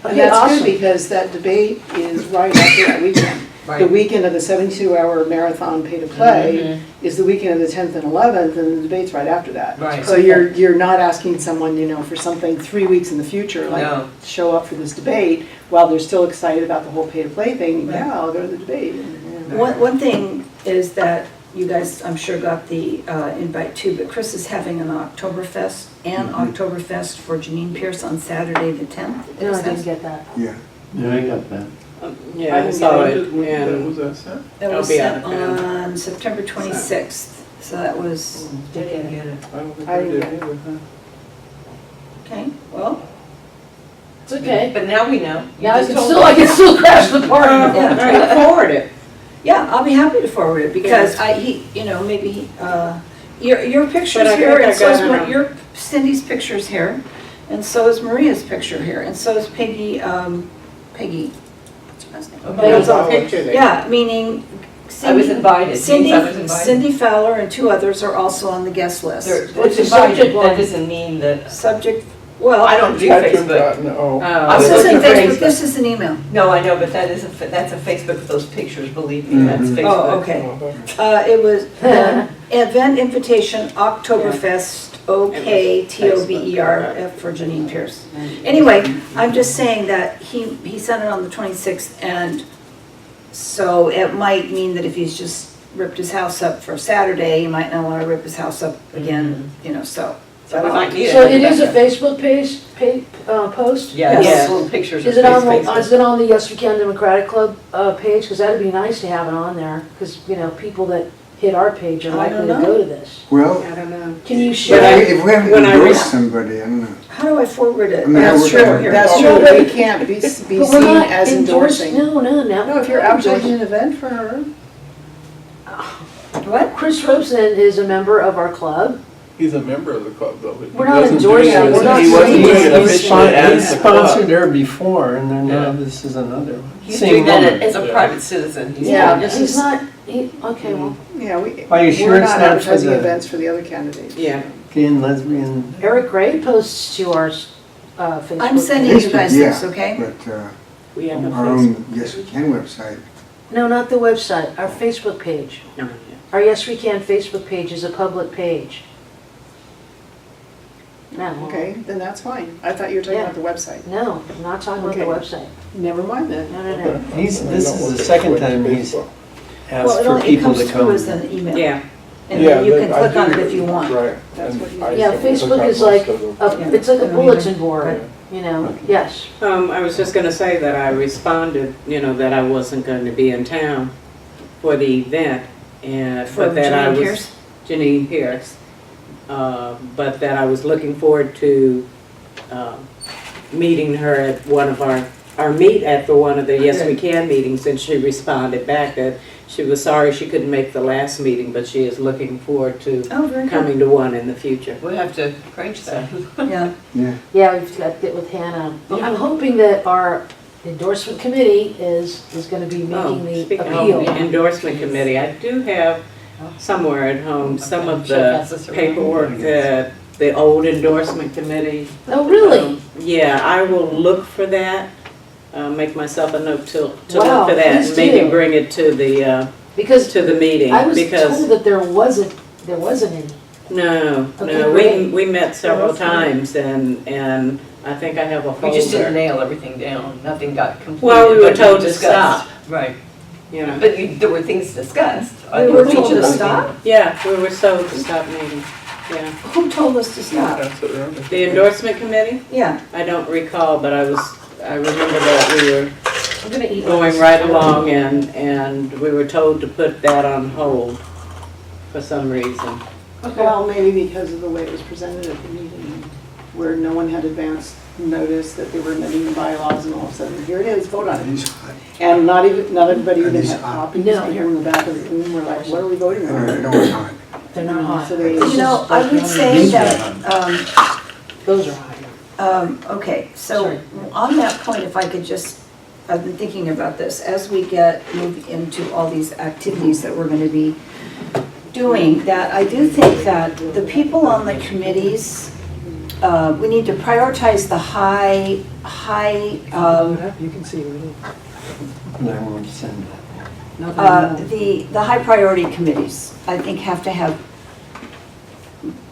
And Okay, that's awesome. good because that debate is right after that weekend. The weekend of the 72-hour marathon pay-to-play is the weekend of the 10th and 11th, and the debate's right after that. Right. So you're not asking someone, for something 3 weeks in the future, like No. show up for this debate, while they're still excited about the whole pay-to-play thing. Right. Yeah, I'll go to the debate. One thing is that you guys, I'm sure, got the invite too, but Chris is having an Oktoberfest and Oktoberfest for Janine Pierce on Saturday the 10th. No, It I didn't says. get that. Yeah. Yeah, I got that. Yeah, I saw it, Was and that set? That I'll was be sent out of town. on September 26th, so that was, I didn't get it. I don't think I I didn't did get it. either, huh? okay, well, It's okay. But now we know. You Now I just can told still, us. I can still crash the party. Yeah. forward it. yeah, I'll be happy to forward it because maybe, your picture's But I here think I and so is got it. your, Cindy's picture's here and so is Maria's picture here and so is Peggy, what's her last name? There's a picture there. Yeah, meaning I was invited. Cindy, Means I was invited. Cindy Fowler and 2 others are also on the guest list. What's It's the subject invited, line? that doesn't mean that, Subject, well. I don't do Facebook. No. I This was isn't looking for Facebook, Facebook. this is an email. No, I know, but that's a Facebook with those pictures, believe me, that's Mhm. Facebook. Oh, okay. It was event invitation, Oktoberfest, OKTOBER for Janine Pierce. Anyway, I'm just saying that he sent it on the 26th, and so it might mean that if he's just ripped his house up for Saturday, he might not want to rip his house up again, so. So we might need it. So it is a Facebook post? Yeah, Yes. those little pictures Is of it on, Facebook. is it on the Yes We Can Democratic Club page? Because that'd be nice to have it on there, because, people that hit our page are I likely don't to know. go to this. Well, I don't know. Can you if share? we haven't when I endorsed read- somebody, I don't know. How do I forward it? I mean, That's I true, would- Here. that's No, true. but- We can't be But seen we're not as endorsing. No, no. No, if you're advertising an event for her. What? Chris Robeson is a member of our club. He's a member of the club, though. He We're not doesn't do endorsing, it. we're not He wasn't saying doing it it's- officially He as the club. sponsored her before, and then now Yeah. this is another one. He's Same doing that woman. as a Yeah. private citizen. He's Yeah, doing this it. He's is- not, okay, well, Yeah, Are you sure we're it's not not for advertising the events for the other candidates. Yeah. gay and lesbian? Eric Gray posts to our Facebook. I'm sending you Facebook, guys yeah, this, okay? But We have a our Facebook. own Yes We Can website, No, not the website, our Facebook page. No, Our Yes We Can Facebook page is a public page. No. Okay, then that's fine. I thought you were talking Yeah. about the website. No, I'm not talking about the Okay. website. Never mind then. No, no, no. This is the second time he's Well, asked it for only, it people comes to through as come. an email. Yeah. And then you can click on it if you want. Right. That's And what he- I Yeah, took Facebook out is like, most of them. it's like a Yeah. bulletin board, Right. Okay. yes. I was just gonna say that I responded, that I wasn't going to be in town for the event, and, For but that I Janine was. Pierce? Janine Pierce. But that I was looking forward to, meeting her at one of our meet at one of the Yes We Can meetings, and she responded back that she was sorry she couldn't make the last meeting, but she is looking forward to Oh, very good. coming to one in the future. We'll have to arrange that. Yeah. Yeah, we've got to get with Hannah. I'm hoping that our The endorsement committee is gonna be Oh, making the speaking of appeal. the endorsement committee, I do have somewhere at home some of She'll pass the this around. paperwork that the old endorsement committee. Oh, really? Yeah, I will look for that, make myself a note to Wow, look for that, please and maybe do. bring it to the Because meeting, I was because, told that there wasn't any. no, Okay, no, great. we met several Okay. times, and I think I have a We just didn't folder, nail everything down, nothing got completed. Well, we were but told to discussed. stop. Right, you know. but there were things discussed. We were told to stop? Yeah, we were told to stop meeting, yeah. Who told us to stop? That's what they're- The endorsement committee? Yeah, I don't recall, but I remember that we were I'm gonna eat. going right along and we were told to put that on hold for some reason. Well, maybe because of the way it was presented at the meeting, where no one had advance notice that they were amending the bylaws, and all of a sudden, here it is, vote on it. And not everybody Are even these had hot? copies, No. here in the back of the room, we're like, what are we voting I on? don't know. They're not hot. So they- you know, I would say that, Those are hot. okay, so Sorry. on that point, if I could just, I've been thinking about this, as we move into all these activities that we're gonna be doing, that I do think that the people on the committees, we need to prioritize the high, You can see it. And I won't send that. the high priority committees, I think have to have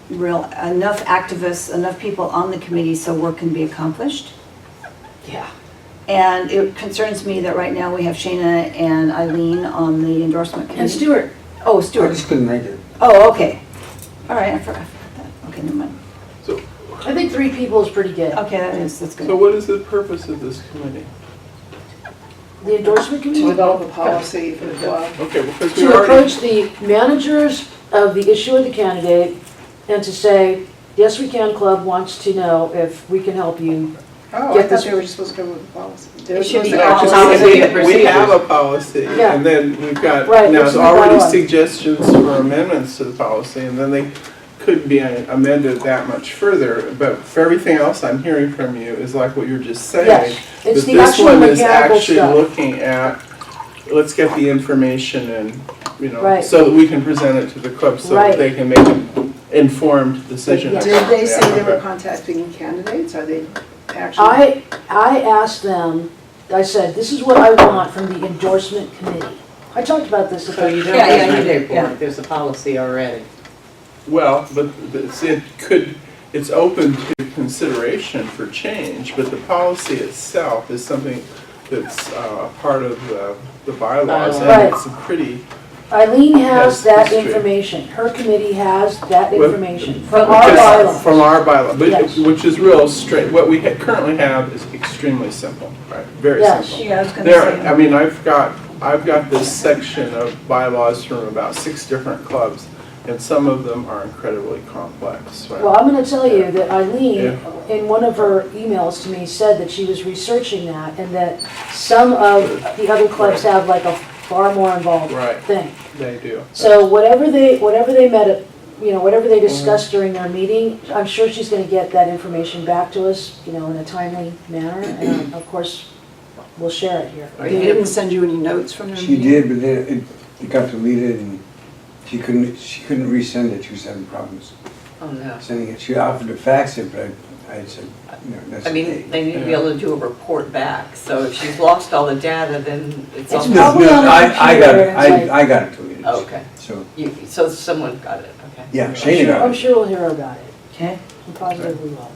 enough activists, enough people on the committee so work can be accomplished. Yeah. And it concerns me that right now we have Shayna and Eileen on the endorsement committee. And Stuart, Oh, I Stuart. just couldn't make it. Oh, okay. All right, I forgot that. Okay, never mind. I think 3 people is pretty good. Okay, that's So good. what is the purpose of this committee? The endorsement To committee, develop a policy for the club. Okay, because we to already, approach the managers of the issue of the candidate and to say, yes, we can, club wants to know if we can help you. Oh, I Get thought this- they were just supposed to go with the policy. They It were should be supposed to all actually- policy and we have procedures. a policy, Yeah. and then we've got, Right, now it's it's in the already bylaws. suggestions for amendments to the policy, and then they could be amended that much further, but for everything else I'm hearing from you is like what you're just saying. Yes, it's that the this actual one is mechanical actually stuff. looking at, let's get the information and, Right. so that we can present it to the club so Right. that they can make an informed decision. Yes. Did they say Yeah, they were okay. contacting candidates? Are they actually? I asked them, I said, this is what I want from the endorsement committee. I talked about this at So you the, don't Yeah, yeah, have my you did, paperwork, yeah. there's a policy already. Well, but it's open to consideration for change, but the policy itself is something that's part of the bylaws, Right. and it's a pretty, Eileen has Yes, that history. information. Her committee has that Well, information from which our is- bylaws. from our bylaw, but Yes. which is real straight. What we currently have is extremely simple, right? Very Yes. simple. Yeah, I was gonna There, say. I mean, I've got this section of bylaws from about 6 different clubs, and some of them are incredibly complex, right? Well, I'm gonna tell you that Eileen, Yeah. in one of her emails to me, said that she was researching that and that some of the other clubs have like a far more involved Right. thing. They do. So whatever they met at, whatever they discussed during their meeting, I'm sure she's gonna get that information back to us, in a timely manner, and of course, we'll share it here. They didn't send you any notes from their She meeting? did, but then it got deleted and she couldn't resend it. She was having problems Oh, no. sending it. She offered to fax it, but I said, that's. I mean, they need to be able to do a report back, so if she's lost all the data, then it's It's on. No, probably on the I got computer, it, and it's like- I got it deleted. Oh, okay. So, So someone got it, okay. yeah, I'm Shana sure got it. Hero got it. Okay. I'm positive we will.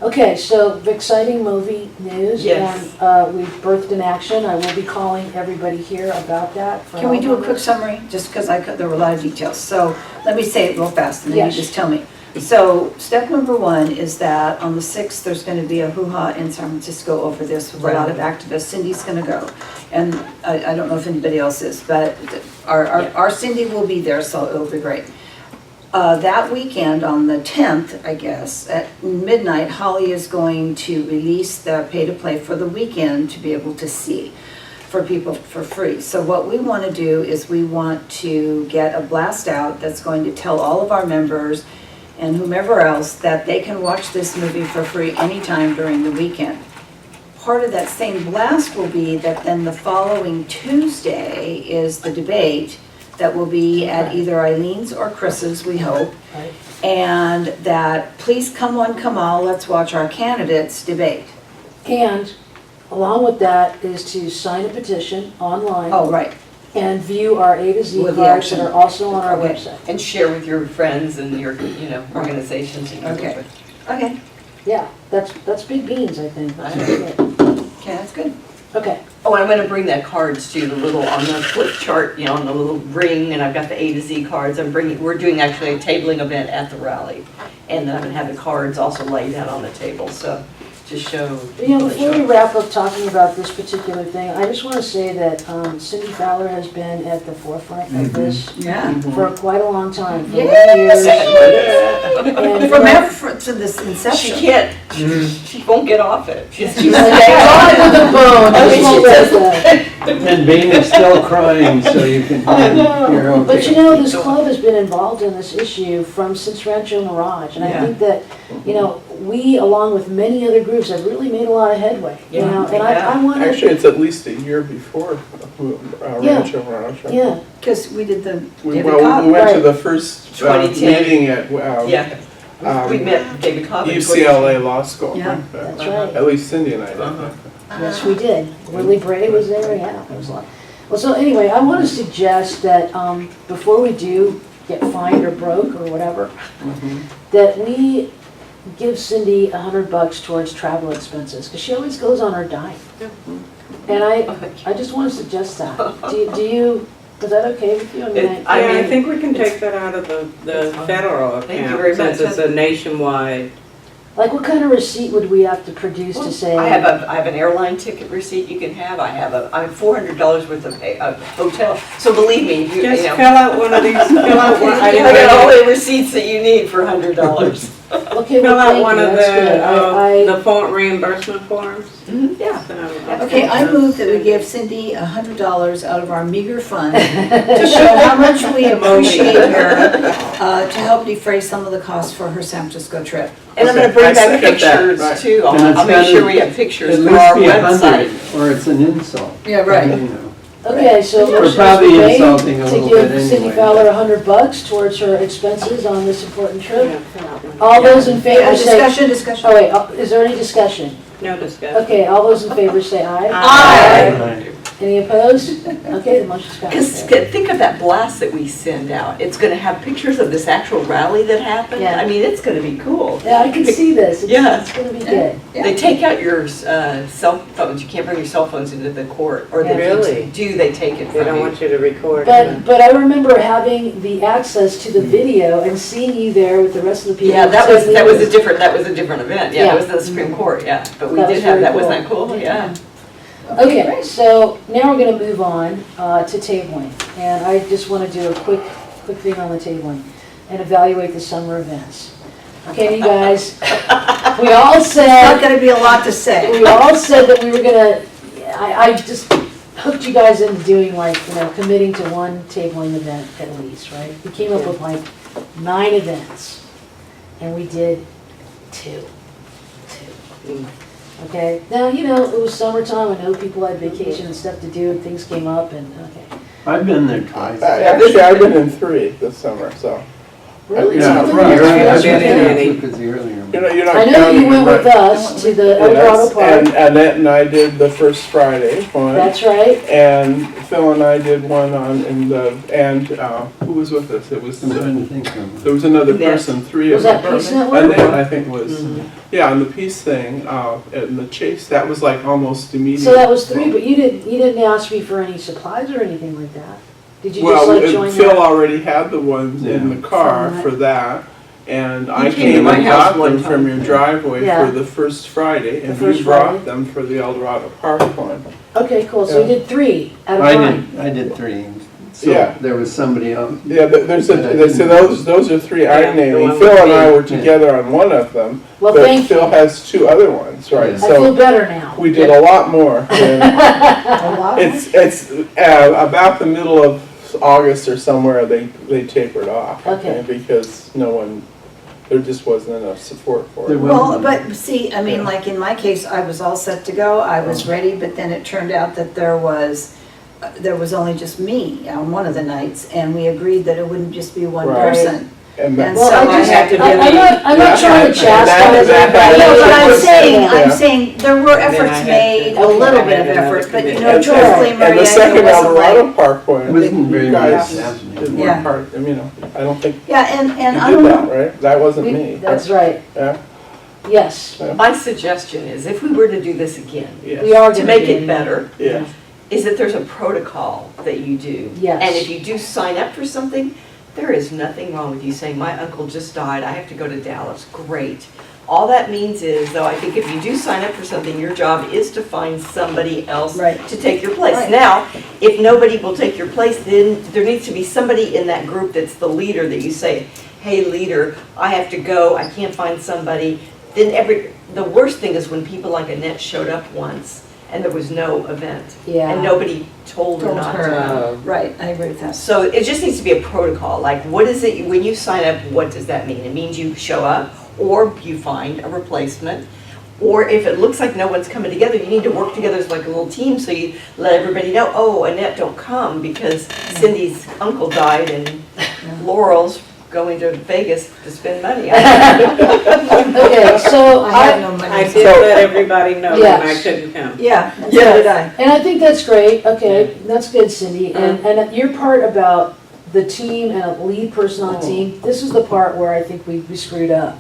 Okay, so exciting movie news. Yes. And we've birthed in action. I will be calling everybody here about that. for Can we do a help. quick summary, just because there were a lot of details? So let me say it real fast, and then you Yes. just tell me. So step number 1 is that on the 6th, there's going to be a hoo-ha in San Francisco over this with a lot of activists. Cindy's going to go. And I don't know if anybody else is, but our Cindy will be there, so it'll be great. That weekend, on the 10th, I guess, at midnight, Holly is going to release the pay-to-play for the weekend to be able to see for people for free. So what we want to do is we want to get a blast out that's going to tell all of our members and whomever else that they can watch this movie for free anytime during the weekend. part of that same blast will be that then the following Tuesday is the debate that will be at either Eileen's or Chris's, we hope. Right. And that, please come one, come all, let's watch our candidates debate. And along with that is to sign a petition online Oh, right. and view our A to Z With the cards that action. are also on our Okay. website. And share with your friends and your, organizations. and Okay. groups. Okay, Yeah, that's big beans, I think. That's I know. really good. okay, that's good. Okay, Oh, I'm gonna bring that cards too, the little, on the flip chart, on the little ring, and I've got the A to Z cards. We're doing actually a tabling event at the rally. And then I'm gonna have the cards also laid out on the table, so to show. before we wrap up talking about this particular thing, I just want to say that Cindy Fowler has been at the forefront of this Yeah. for quite a long time, for Yes. many years. And, From you know, ever, to this She inception. can't, she won't get off it. She's She's staying on on the phone. I just won't let that. And Bing is still crying, so you can hear okay. But you know, this club has been involved in this issue since Rancho Mirage, and I Yeah. think that, we, along with many other groups, have really made a lot of headway, Yeah, and I want to, Actually, it's at least a year before Rancho Mirage. yeah, Because we did the We David went Cobb. to right. the first 2010. meeting at Yeah, we met David Cobb. in UCLA Law School. Yeah. that's Uh-huh. right. At least Cindy and I did. Uh-huh. Yes, we did. Willie Bray was there, yeah, it was a lot. Well, so anyway, I want to suggest that before we do get fined or broke or whatever, that we give Cindy $100 towards travel expenses, because she always goes on her dime. And I just want to suggest that. Do you, is that okay with you? I I mean, think we can take that out of the federal account. Thank you very much. Since it's a nationwide. like, what kind of receipt would we have to produce to say? I have an airline ticket receipt you can have. I have $400 worth of a hotel. So believe me, Just fill out one of these, fill out one, I got all the receipts that you need for $100. Okay, fill well, out thank one you, of that's good. the form reimbursement forms. Yeah. So, Okay, I move that we give Cindy $100 out of our meager fund to show how much we appreciate her, to help defray some of the costs for her San Francisco trip. And I'm gonna I bring back second that. pictures Right. too. And it's I'll make gotta sure we have pictures At for our least be website. 100, or it's an insult. Yeah, You know. Okay, so We're motion probably is made insulting a to little give bit Cindy anyway. Fowler $100 towards her expenses on this important trip. yeah, fill out one. All those in favor say, Discussion. oh wait, is there any discussion? No discussion. Okay, all those in favor say aye. Aye. Any opposed? Okay, the motion's Because passed. think of that blast that we send out. It's gonna have pictures of this actual rally that happened. Yeah. I mean, it's gonna be cool. Yeah, I can see this. Yeah. It's gonna be good. They take out your cell phones. You can't bring your cell phones into the court, or Yeah. they Really? do. They take it They from don't you. want you to record. But I remember having the access to the video and seeing you there with the rest of the people. Yeah, that was a Suddenly- different event. Yeah, Yeah. that was the Supreme Court. Yeah, but we That did was have very that. Wasn't cool. that cool? Yeah. Okay, so now we're gonna move on to tabling. And I just wanna do a quick thing on the tabling and evaluate the summer events. Okay, you guys, we all Not said, gonna be a lot to say. we all said that we were gonna, I just hooked you guys into doing committing to one tabling event at least, right? We came up with 9 events, and we did 2. Okay, now, it was summertime, I know people had vacation and stuff to do, and things came up, and, okay. I've been there twice. Actually, I've been in 3 this summer, so. Really? Yeah, Something right. like that? I've been Yeah. there too, because the earlier. You're not I know you counting went with right. us to the El Yes, Dorado Park, and Annette and I did the first Friday one. that's right. And Phil and I did one who was with us? It was, I'm trying to think of there was another Annette. person, 3 Was of that them. Peace Network? Annette, I think was, yeah, and the peace thing, and the chase, that was like almost immediate. So that was 3, but you didn't ask me for any supplies or anything like that? Did you just Well, join Phil that? already had the ones in Yeah. the car From that. for that. And I You came to came my and house got one them from time. your driveway Yeah. for the first Friday, and first you brought Friday. them for the El Dorado Park one. Okay, cool, so we Yeah. did 3 out of I 9. did 3. So Yeah. there was somebody else. Yeah, so those are 3 Yeah, I'm the naming. one Phil with and I me. were together on one of them, Well, but thank Phil you. has 2 other ones, right? Yeah. I feel So better now. we did a lot more. than- A lot. It's about the middle of August or somewhere, they tapered off. Okay. Because no one there just wasn't enough support for There it. Well, but see, I mean, Yeah. like in my case, I was all set to go, I was ready, but then it turned out that there was only just me on one of the nights, and we agreed that it wouldn't just be one Right. person. And And that- so I had to I'm not trying to Yeah, chastise that- everybody. No, but I'm saying, Yeah. I'm saying, there were And then I efforts had made, to- a little I bit had of another effort, but you committee. know, And- truthfully, and Maria, the it second wasn't Eldorado like. Parkway, I Wasn't think very you much guys happening. didn't Yeah. work hard, I mean, I don't think Yeah, and you I did don't that, know, right? That wasn't me. That's right, Yeah, yes. My suggestion is, if we were to do this again, yes. We are to gonna make do it better, Yeah. is that there's a protocol that you do. Yes. And if you do sign up for something, there is nothing wrong with you saying, my uncle just died, I have to go to Dallas, great. All that means is, though, I think if you do sign up for something, your job is to find somebody else Right. to take your place. Right. Now, if nobody will take your place, then there needs to be somebody in that group that's the leader that you say, hey, leader, I have to go, I can't find somebody. Then the worst thing is when people like Annette showed up once and there was no event. Yeah. And nobody told her told not to. her, right, I agree with that. So it just needs to be a protocol, like what is it, when you sign up, what does that mean? It means you show up, or you find a replacement, or if it looks like no one's coming together, you need to work together as like a little team, so you let everybody know, oh, Annette, don't come, because Cindy's uncle died and Laurel's going to Vegas to spend money. Okay, so I have I, no I money. did let everybody know when I Yes. couldn't come. Yeah, so Yes. did I. and I think that's great, okay, that's good, Cindy. And your part about the team and a lead person on a team, this is the part where I think we screwed up.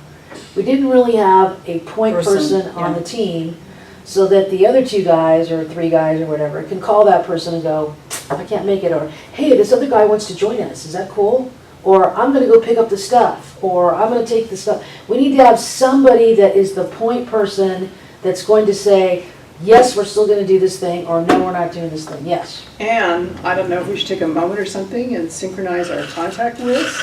We didn't really have a point person on yeah. the team, so that the other two guys, or three guys, or whatever, can call that person and go, I can't make it, or, hey, this other guy wants to join us, is that cool? Or, I'm gonna go pick up the stuff, or I'm gonna take the stuff. We need to have somebody that is the point person that's going to say, yes, we're still gonna do this thing, or no, we're not doing this thing, yes. And I don't know if we should take a moment or something and synchronize our contact list,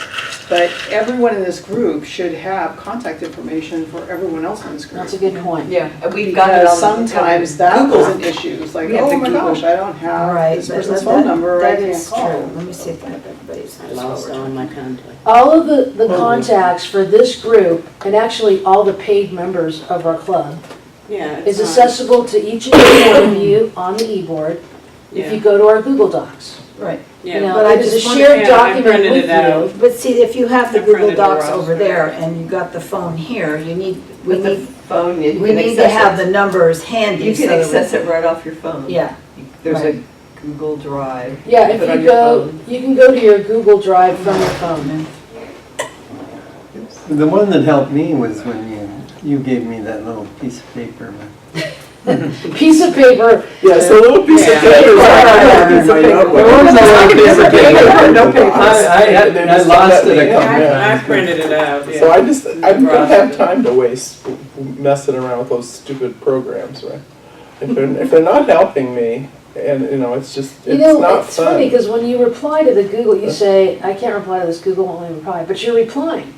but everyone in this group should have contact information for everyone else in this group. That's a good point. Yeah, and we've got it Because on. sometimes that Google. was an issue, it's like, We have oh the my Google. gosh, I don't have Right, this but person's that- phone number, I that can't is call. true. Let me see if I have everybody's. I lost all my contact. All of the contacts for this group, and actually all the paid members of our club, Yeah. is it's accessible to each and every one of you on the e-board if you Yeah. go to our Google Docs. Right. You Yeah. know, But I it is a just wanna- shared yeah, I document printed with it out. you. But see, if you have the I Google printed a Docs roster. over there and you got the phone here, we With the need, phone, you we can need to access have it. the numbers handy. You can so that we- access it right off your phone. Yeah, There's a right. Google Drive. Yeah, Put if it on you your go, phone. you can go to your Google Drive from your phone. The one that helped me was when you gave me that little piece of paper. Piece of paper, Yes, a little piece of Yeah. paper. Piece of paper. There was no piece of paper. No paper. I lost it a couple I times. printed it out, yeah. So I don't have time to waste messing around with those stupid programs, right? If they're not helping me, and, you know, it's just, you it's know, not it's funny, fun. because when you reply to the Google, you say, I can't reply to this Google only reply, but you're replying.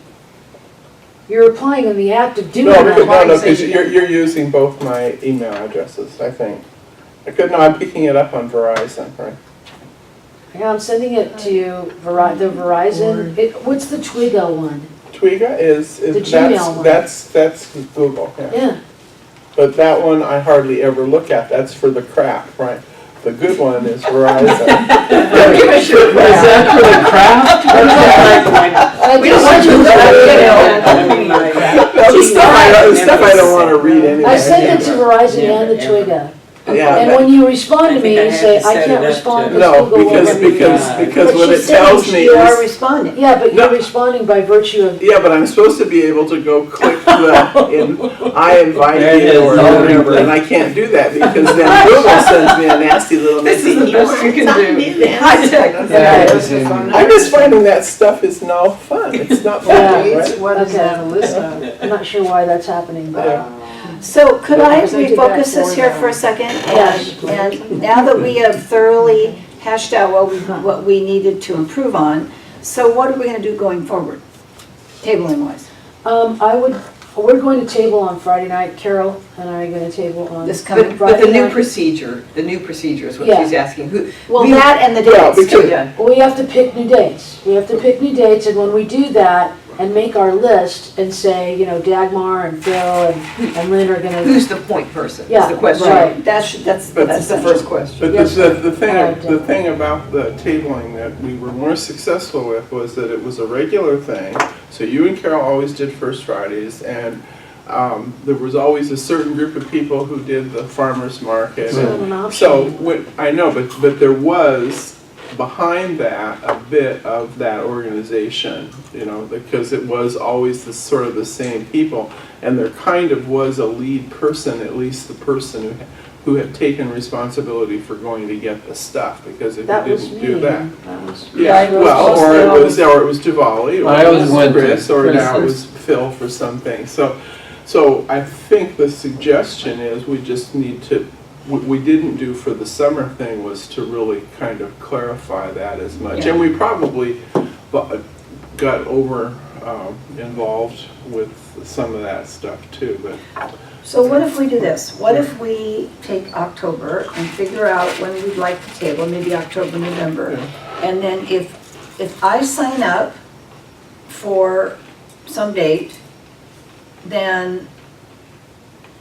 You're replying in the act of doing No, that. because you're using both my email addresses, I think. No, I'm picking it up on Verizon, right? Yeah, I'm sending it to the Verizon, what's the Twigo one? Twiga is, The Gmail one. that's Google, yeah. Yeah, But that one I hardly ever look at, that's for the crap, right? The good one is Verizon. Was that for the craft? I We don't just want you to Stuff I don't wanna read anyway. I sent it to Never, Verizon never, and the ever. Twiga. Yeah, And but- when you respond to I think me, I you had say, to I set can't it up respond to- because no, Google won't let me." because But what she's it saying tells me you are is, responding. Yeah, but No. you're responding by virtue of, yeah, but I'm supposed to be able to go click I There invited it you or is, all whatever, and I can't do that because then Google sends me a nasty little This is message. the best you can do. High tech. Yeah. I'm just finding that stuff is no fun. It's not fun, Yeah. right? What is Okay. that list of? I'm not sure why that's happening, but. So could I Presented that refocus this for here them. for a second? Yes. And now that we have thoroughly hashed out what we needed to improve on, so what are we gonna do going forward, tabling wise? We're going to table on Friday night, Carol and I are gonna table on. This coming But the Friday new night. procedure is what Yeah. she's asking. Who? Well, we- that and the Well, dates too. because- Yeah. We have to pick new dates. We have to pick new dates, and when we do that, and make our list and say, you know, Dagmar and Phil and Lynn are gonna. Who's the point person, is Yeah, the question. right. That's But- the First question. But Yes, the thing, I like the that. thing about the tabling that we were more successful with was that it was a regular thing. So you and Carol always did First Fridays, and there was always a certain group of people who did the farmer's market. It's not an option. So, I know, but there was behind that a bit of that organization, you know, because it was always the sort of the same people, and there kind of was a lead person, at least the person who had taken responsibility for going to get the stuff, because if That you was didn't me. do that. Was. Yeah, well, or it was Diwali, I or it always was went to Chris, or now it was Christmas. Phil for something. So I think the suggestion is we just need to, what we didn't do for the summer thing was to really kind of clarify that as much. Yeah. And we probably got over involved with some of that stuff too, but. So what if we do this? What if we take October and figure out when we'd like the table, maybe October, November? Yeah. And then if I sign up for some date, then,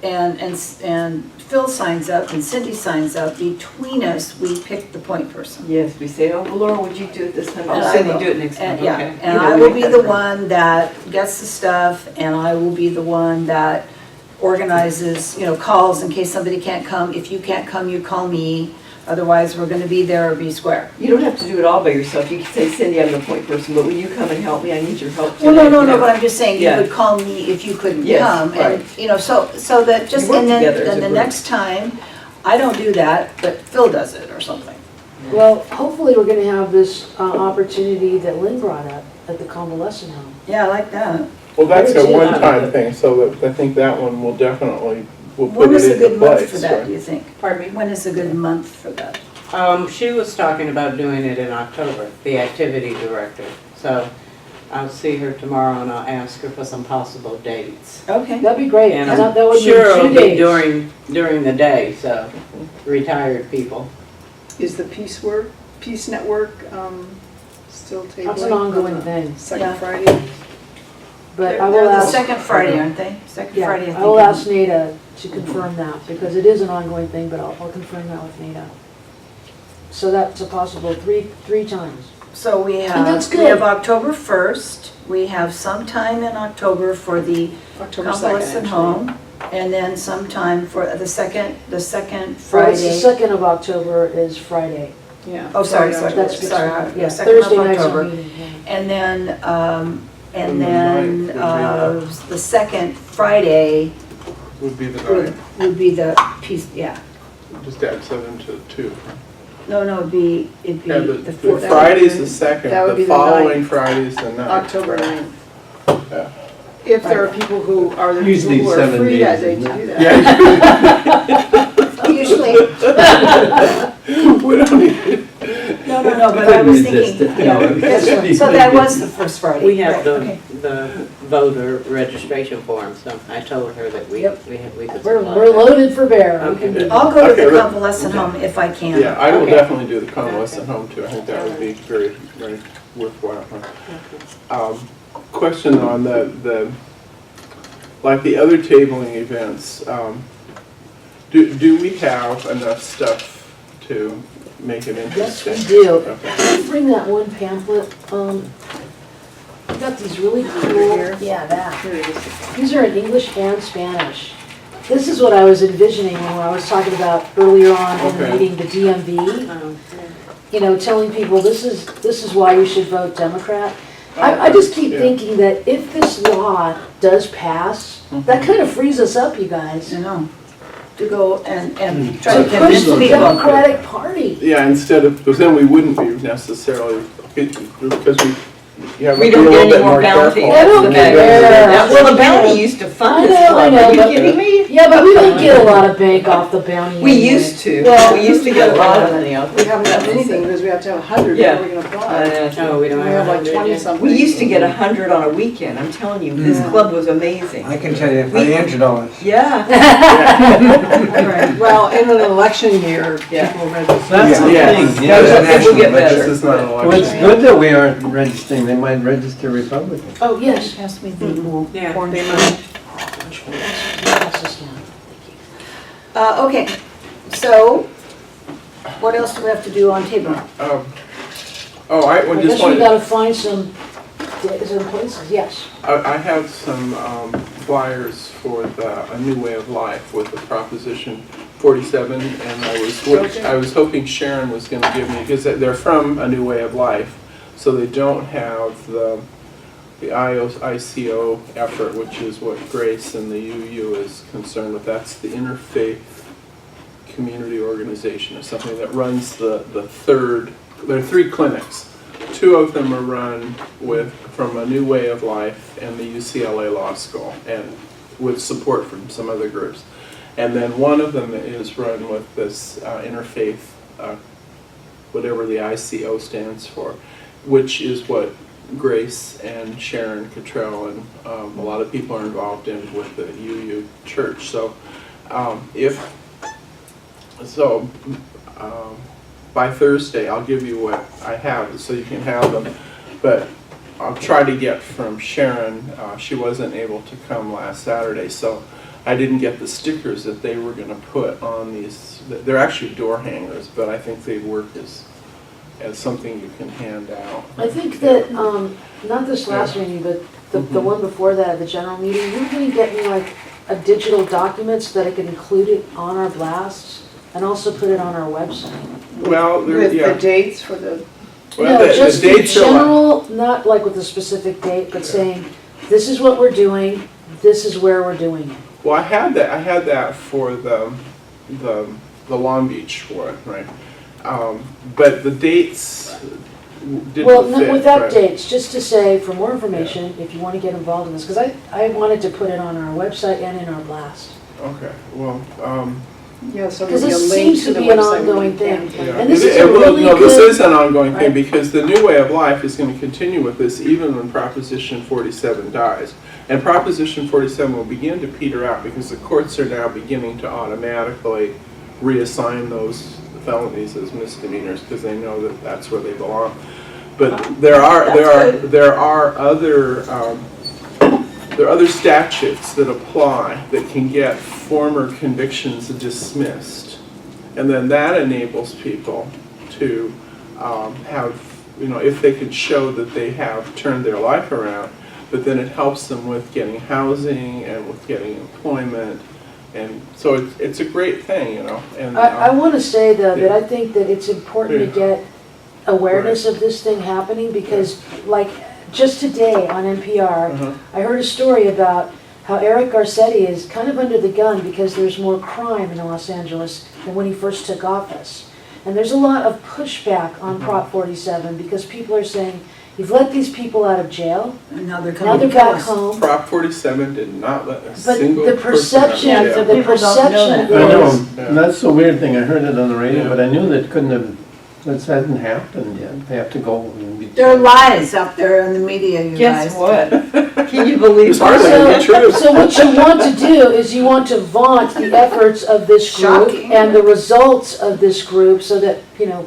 and Phil signs up and Cindy signs up, between us, we pick the point person. Yes, we say, oh, well, Laura, would you do it this time? And Oh, I Cindy, will. do it next time, And, yeah, okay. and You know, I we will make be that the agreement. one that gets the stuff, and I will be the one that organizes, you know, calls in case somebody can't come. If you can't come, you call me, otherwise we're gonna be there or be square. You don't have to do it all by yourself. You can say, Cindy, I'm the point person, but will you come and help me? I need your help today. Well, no, You know. but I'm just saying, you Yeah. would call me if you couldn't Yes, come, and, right. you know, so that just, You work and together as then a the group. next time, I don't do that, but Phil does it or something. Well, hopefully we're gonna have this opportunity that Lynn brought up at the convalescent home. Yeah, I like that. Well, that's I would a see that. one-time thing, so that, I think that one will definitely, we'll When put is it a into good month place. for that, right? do you think? Pardon me? When is a good month for that? She was talking about doing it in October, the activity director. So I'll see her tomorrow and I'll ask her for some possible dates. Okay. That'd be great, And because I'm that would sure mean it'll 2 be days. during the day, so retired people. Is the Peace Network still tabling? That's an ongoing thing, Second Yeah. Friday? but I They're will the ask. second Friday, aren't they? Second Yeah, Friday, I think. I will ask Nada to confirm that, because it is an ongoing thing, but I'll confirm that with Nada. So that's a possible three times. So we that's have, we good. have October 1st, we have some time in October for the October 2nd, convalescent actually. home, and then sometime for the second Well, it's the Friday. 2nd of October is Friday. Yeah. Oh, sorry, Friday, That's October good. sorry, Yeah, 2nd of Thursday night's our October. meeting. yeah. And then, And the ninth the second Friday Would be the would, night, would be the piece, yeah. just add 7 to 2. No, it'd be Yeah, the fourth. Friday's the second, that would be the the following ninth. Friday's the ninth. October right. 9th. Yeah. If there are people who are the people Usually who are 7 free that day days, to do that. Yeah. Usually, We don't need, no, but I was Couldn't resist thinking, it. yeah, No, because- it so would that be- was the first Friday. We have right, okay. the voter registration form, so I told her that we Yep. could We're supply we're that. loaded for bear. We Okay. can do I'll go to Okay, the but- convalescent home if I can. yeah, I will Okay. definitely do the convalescent home too, I think that would be very, very worthwhile. Question on like the other tabling events, do we have enough stuff to make it Yes, interesting? we do. Okay. Can you bring that one pamphlet? We got these really cool, yeah, that. Here it is. These are in English and Spanish. This is what I was envisioning when I was talking about earlier on in the Okay. meeting, the DMV. Um, You know, telling people this is why you should vote Democrat. I just keep Yeah. thinking that if this law does pass, that kind of frees us up, you guys. You know, to go and try To to push convince the people. Democratic Party. Yeah, instead of, because then we wouldn't be necessarily, because you have to We be a don't little get any bit more more bounty. careful. I don't That's the care. bad- Well, the bounty used to fund this I club, know, are you but- kidding me? Yeah, but we don't get a lot of bank off the bounty. We anyway. used to, Well, we used to get a lot of money off. We haven't done anything because we have to have 100 Yeah. before we can apply. No, we don't We have have like 100 20 yet. something. We used to get 100 on a weekend, I'm telling you, this club was amazing. I can tell you, $500. Yeah. Well, in an election year, Yeah. people register. That's the Yeah. thing, Yeah, yeah. that's It will get national, better. This is not an Well, it's election. good that we aren't registering they might register Republican. Oh, yes. Pass me the little Yeah, orange they one. Which one? Pass this down. Thank you. Okay, so what else do we have to do on table? I I just guess we wanted, gotta find some places, yes. I have some flyers for a new way of life with the Proposition 47, and I was hoping Sharon was going to give me, because they're from a new way of life, so they don't have the ICO effort, which is what Grace and the UU is concerned with. That's the Interfaith Community Organization, or something that runs the third. There are 3 clinics. 2 of them are run from a new way of life and the UCLA Law School, and with support from some other groups. And then one of them is run with this interfaith, whatever the ICO stands for, which is what Grace and Sharon Cottrell and a lot of people are involved in with the UU Church. So by Thursday, I'll give you what I have so you can have them. But I'll try to get from Sharon. She wasn't able to come last Saturday, so I didn't get the stickers that they were going to put on these. They're actually door hangers, but I think they work as something you can hand out. I think that, not this last meeting, but the one before that, the general meeting, you can get me like a digital document so that I can include it on our blasts and also put it on our website. Well, With yeah. the dates for the, Well, No, the just the dates are like- general, not like with a specific date, but saying, this is what we're doing, this is where we're doing it. Well, I had that for the Long Beach one, right? But the dates didn't Well, fit. no, without right? dates, just to say, for more information, if you want to get involved in this, because I wanted to put it on our website and in our blast. Okay, well, yeah, so Because there'll be this a link seems to to the be an website where ongoing you thing. can- yeah. And this is a Well, really no, this good- is an ongoing thing Right. because the new way of life is going to continue with this even when Proposition 47 dies. And Proposition 47 will begin to peter out because the courts are now beginning to automatically reassign those felonies as misdemeanors because they know that that's where they belong. But there are other statutes that apply that can get former convictions dismissed, and then that enables people to have, if they can show that they have turned their life around, but then it helps them with getting housing and with getting employment. And so it's a great thing, And I want to say, though, that I think that it's important to get awareness of this thing happening, because, like, just today on NPR, I heard a story about how Eric Garcetti is kind of under the gun because there's more crime in Los Angeles than when he first took office. And there's a lot of pushback on Prop 47 because people are saying, you've let these people out of jail, And now they're now coming they're to kill back us. home. Prop 47 did not let a But single the person out of perception, jail. the People don't know perception that. I know, is, Yeah. that's the weird thing, I heard it on the radio, Yeah. but I knew that that hadn't happened yet. They have to go and be. There are lies out there in the media, you guys. Guess what? Can you believe It's hardly that? true. so what you want to do is you want to vaunt the efforts of this group Shocking. and the results of this group so that,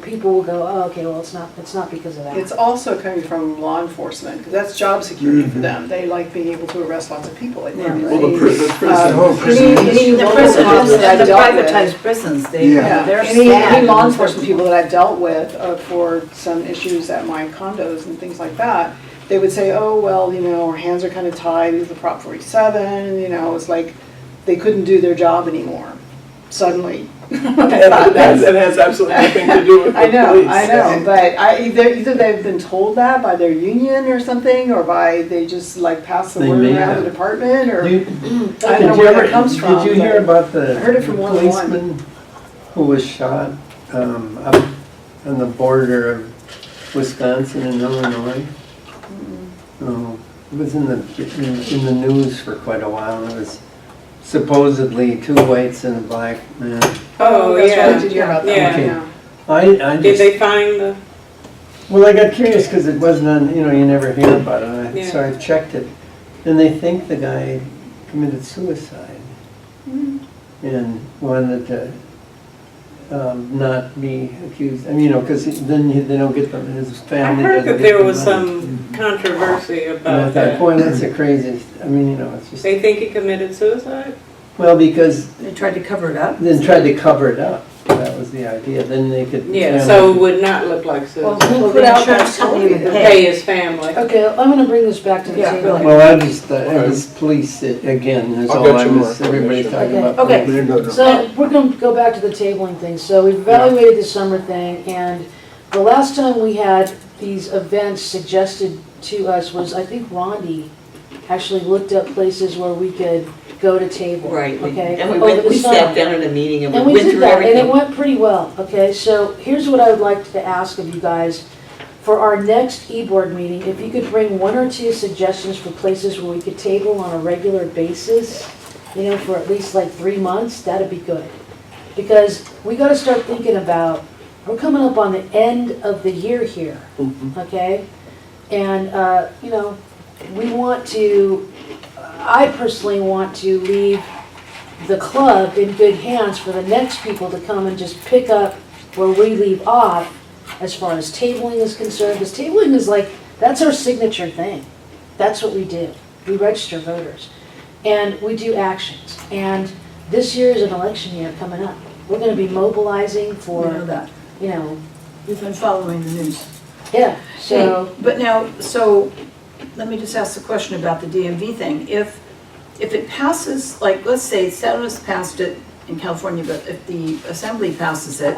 people will go, oh, okay, well, it's not because of that. It's also coming from law enforcement, because that's job security for them. They like being able to arrest lots of people, I think. Yeah. Well, the prison. Any The law prisons, enforcement that the I've dealt with- privatized prisons, Yeah. they're Any sad. law enforcement people that I've dealt with for some issues at my condos and things like that, they would say, oh, well, our hands are kind of tied because of Prop 47, it's like they couldn't do their job anymore, suddenly. That has absolutely nothing to do with the I know, police. but either they've been told that by their union or something, or they just like pass the They word may around the have. department, or You- I don't know where that comes from. Did you hear but about the I heard it from one-on-one. policeman who was shot up on the border of Wisconsin and Illinois? Oh, it was in the news for quite a while. It was supposedly 2 whites and a black man. Oh, That's right, yeah. did you hear about that Yeah. one? Okay. Yeah. I Did just, they find the, well, I got curious because it wasn't on, you never hear about it. Yeah. So I checked it. And they think the guy committed suicide and wanted to not be accused, I mean, because then they don't get them, his I family heard doesn't that get there the was money. some controversy And about at that that. point, that's the craziest, I mean, it's just, They think he committed suicide? well, because They tried to cover it up. then tried to cover it up, that was the idea, then they could. Yeah, so it would not look like Well, suicide. the put out insurance that company would story. pay. Pay his family. Okay, I'm gonna bring this back to the Yeah, table. really. Well, I just, it was police, again, is I'll all get I you more was, everybody's talking information. about. Okay. police. So we're gonna go back to the tabling thing. So we've evaluated the summer thing, and the last time we had these events suggested to us was, I think Rondi actually looked up places where we could go to table. Right, Okay? and we over went, the we summer. sat down in a meeting and And we we went did through that, and it everything. went pretty well, okay? So here's what I would like to ask of you guys. For our next e-board meeting, if you could bring one or two suggestions for places where we could table on a regular basis, you know, for at least like 3 months, that'd be good. Because we gotta start thinking about, we're coming up on the end of the year here, okay? And, you know, we want to, I personally want to leave the club in good hands for the next people to come and just pick up where we leave off as far as tabling is concerned. Because tabling is like, that's our signature thing. That's what we do. We register voters. And we do actions. And this year is an election year coming up. We're gonna be mobilizing We know for, that. you know, We've been following the news. yeah, so. Hey, but now, so, let me just ask the question about the DMV thing. If it passes, like, let's say Senate's passed it in California, but if the Assembly passes it,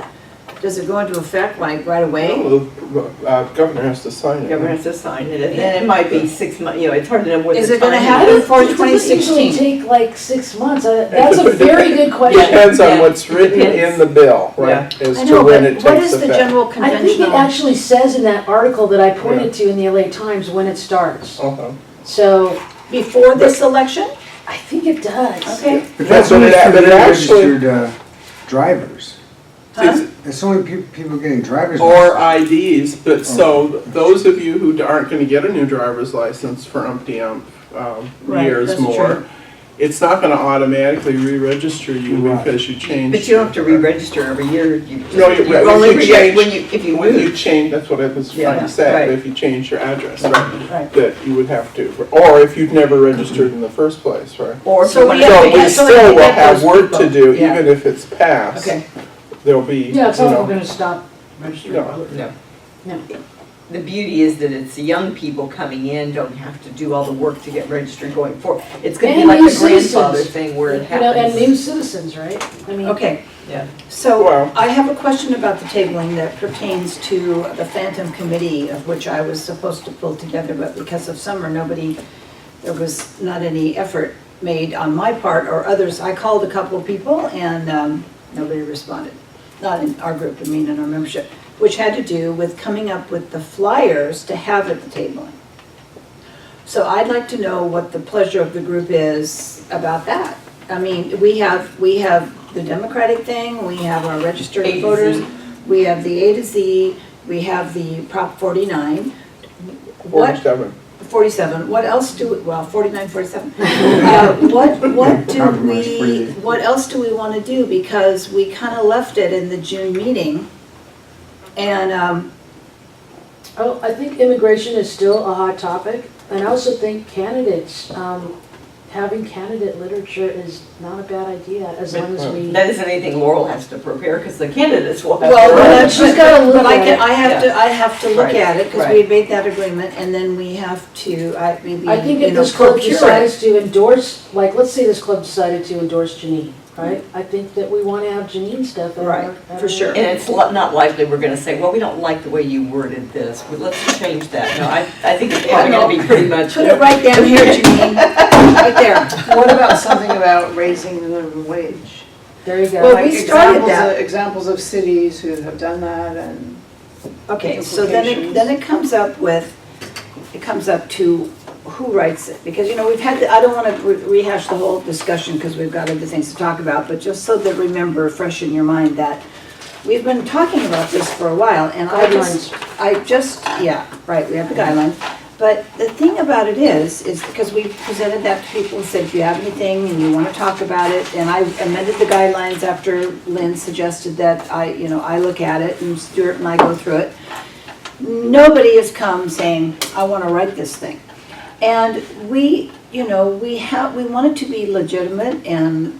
does it go into effect like right away? No, the governor has to sign The it. governor has to sign it, and then it might be 6 months, you know, it's hard to know what the Is it gonna timing happen is. before It doesn't usually 2016? take like 6 months. That's a very good question. Depends on Yeah, what's written depends. in the bill, right, as I to know, when but it what takes is the effect. general I think it conventional? actually says in that article that I pointed to in the LA Times when it starts. Uh-huh. So Before this election? I think it does. Okay. But That's that's what only it- for but the it actually- registered drivers. Huh? That's only people getting driver's Or license. IDs, but so those of you who aren't gonna get a new driver's license for umpty-ump Right, years that's more, true. it's not gonna automatically re-register you Right. because you changed. But you don't have to re-register every year. No, you- You if only you re-register change- when you, if you When you move. change, that's what I was trying Yeah, to say, right. if you change your address, right, Right. that you would have to, or if you'd never registered in the first place, right? Or if So you we want have So to we get- so we still will get have those work to people. do, Yeah. even if it's passed. Okay. There'll be, Yeah, it's you not like know, we're gonna stop registering. No. No. No. The beauty is that it's the young people coming in, don't have to do all the work to get registered going forward. It's gonna be And like new the grandfather citizens. thing where it You know, and happens. new citizens, right? I mean. Okay, Yeah. so Well- I have a question about the tabling that pertains to the Phantom Committee, of which I was supposed to pull together, but because of summer, there was not any effort made on my part or others. I called a couple of people and nobody responded. Not in our group, I mean in our membership, which had to do with coming up with the flyers to have at the tabling. So I'd like to know what the pleasure of the group is about that. I mean, we have the Democratic thing, we have our registered A to voters, Z. we have the A to Z, we have the Prop 49. What, 47. 47, what else do, well, 49, 47. What else do we want to do? Because we kind of left it in the June meeting. And, Oh, I think immigration is still a hot topic, and I also think candidates, having candidate literature is not a bad idea, as long as we. That isn't anything Laurel has to prepare, because the candidates will have. well, to- Well, she's gotta look but I at can, it. I have to look Right, at it, because right. we made that agreement, and then we have to, maybe, I think you if know, this club procure it. decides to endorse, like, let's say this club decided to endorse Janine, right? I think that we want to have Janine stuff. at Right, our- for sure. And it's not likely we're gonna say, well, we don't like the way you worded this, but let's change that. No, I think it's probably gonna be pretty much. Put it right down here, Janine, right there. What about something about raising the minimum wage? There you Well, go. we started that. Examples of cities who have done that and. Okay, so then it comes up to who writes it, because, you know, we've had, I don't want to rehash the whole discussion, because we've got other things to talk about, but just so that remember fresh in your mind that we've been talking about this for a while, and yeah, right, we have the guidelines. But the thing about it is because we presented that to people and said, if you have anything and you want to talk about it, and I amended the guidelines after Lynn suggested that I look at it and Stuart and I go through it. Nobody has come saying, I want to write this thing. And we want it to be legitimate and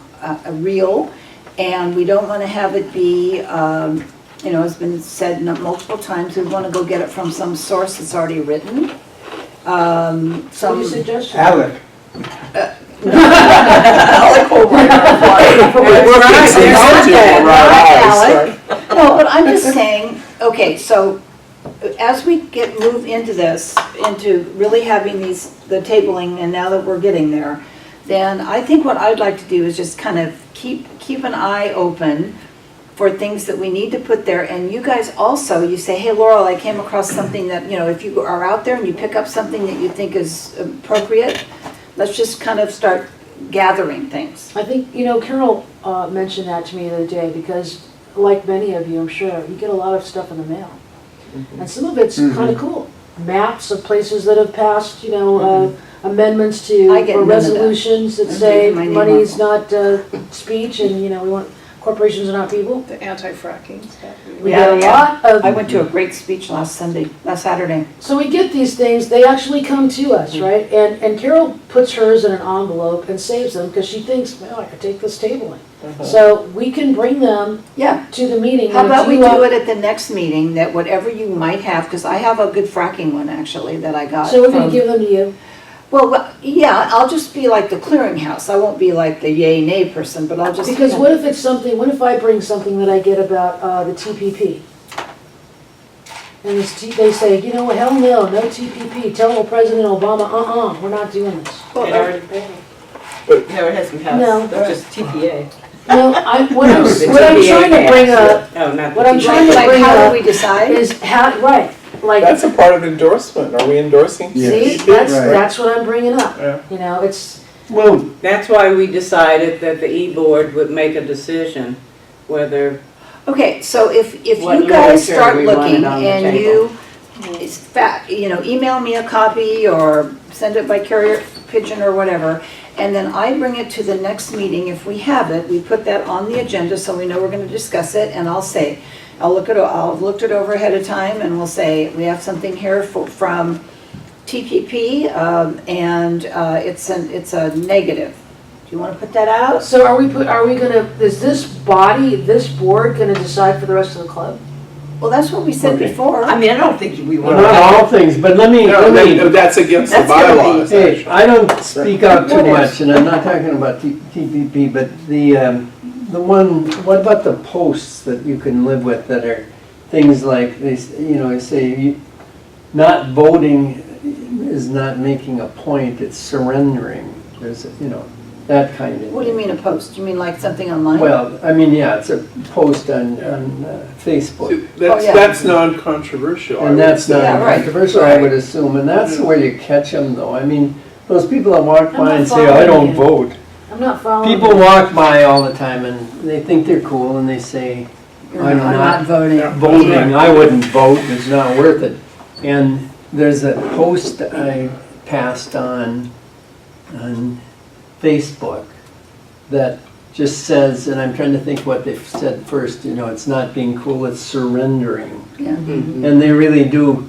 real, and we don't want to have it be, it's been said multiple times, we want to go get it from some source that's already written. What do you suggest? Alec, Alec will write our We're fixing those people right Alec. No, but I'm just saying, okay, so as we move into this, into really having the tabling, and now that we're getting there, then I think what I'd like to do is just kind of keep an eye open for things that we need to put there. And you guys also, you say, hey, Laurel, I came across something that, if you are out there and you pick up something that you think is appropriate, let's just kind of start gathering things. I think, Carol mentioned that to me the other day, because like many of you, I'm sure, you get a lot of stuff in the mail. And some of it's kind of cool. Maps of places that have passed, amendments to, I get or none of that. resolutions that I'm say taking my name money's off. not speech, and, we want, corporations are not people. The anti-fracking stuff. We get a lot I of, went to a great speech last Saturday. so we get these things, they actually come to us, right? And Carol puts hers in an envelope and saves them, because she thinks, well, I could take this tabling. So we can bring them Yeah. to the meeting. How and about we you do it at the next meeting, that whatever you might have, because I have a good fracking one actually that I got. So we're gonna from- give them to you. Well, yeah, I'll just be like the clearinghouse. I won't be like the yay nay person, but I'll just. Because what if it's something, what if I bring something that I get about the TPP? And they say, hell no TPP, tell President Obama, we're not doing this. Well, No, it hasn't passed. No. It's just TPA. No, what I'm TPA trying to bring up Oh, not What I'm the trying to Like, bring how up do we decide? is how, right, like, That's a part of endorsement. Are we endorsing? Yeah. see, TPP? Right. that's what I'm bringing up. Yeah. It's, Well, That's why we decided that the E-Board would make a decision whether, Okay, so if What you guys literature start we wanted looking on the and email me a copy or send it by carrier pigeon or whatever, and then I bring it to the next meeting, if we have it, we put that on the agenda so we know we're gonna discuss it, and I'll look it over ahead of time, and we'll say, we have something here from TPP, and it's a negative. Do you wanna put that out? so is this board gonna decide for the rest of the club? Well, that's what we said Okay. before. I mean, I don't think we want not to. all things, but let me, No, that's against the That's gonna be- bylaws, hey, actually. I don't speak out too What is? much, and I'm not talking about TPP, but the one, what about the posts that you can live with that are things like, they say, not voting is not making a point, it's surrendering. There's, that kind of. What do you mean a post? You mean like something online? Well, I mean, yeah, it's a post on Facebook. See, that's non-controversial. I And would that's say. not Yeah, right. controversial, I would assume, and that's where you catch them though. I mean, those people that walk I'm by not and say, I following don't you. vote. I'm not following. People you. walk by all the time and they think they're cool and they say, I'm not voting. voting, I wouldn't vote, it's not worth it. And there's a post I passed on Facebook that just says, and I'm trying to think what they said first, it's not being cool, it's surrendering. Yeah. And they really do,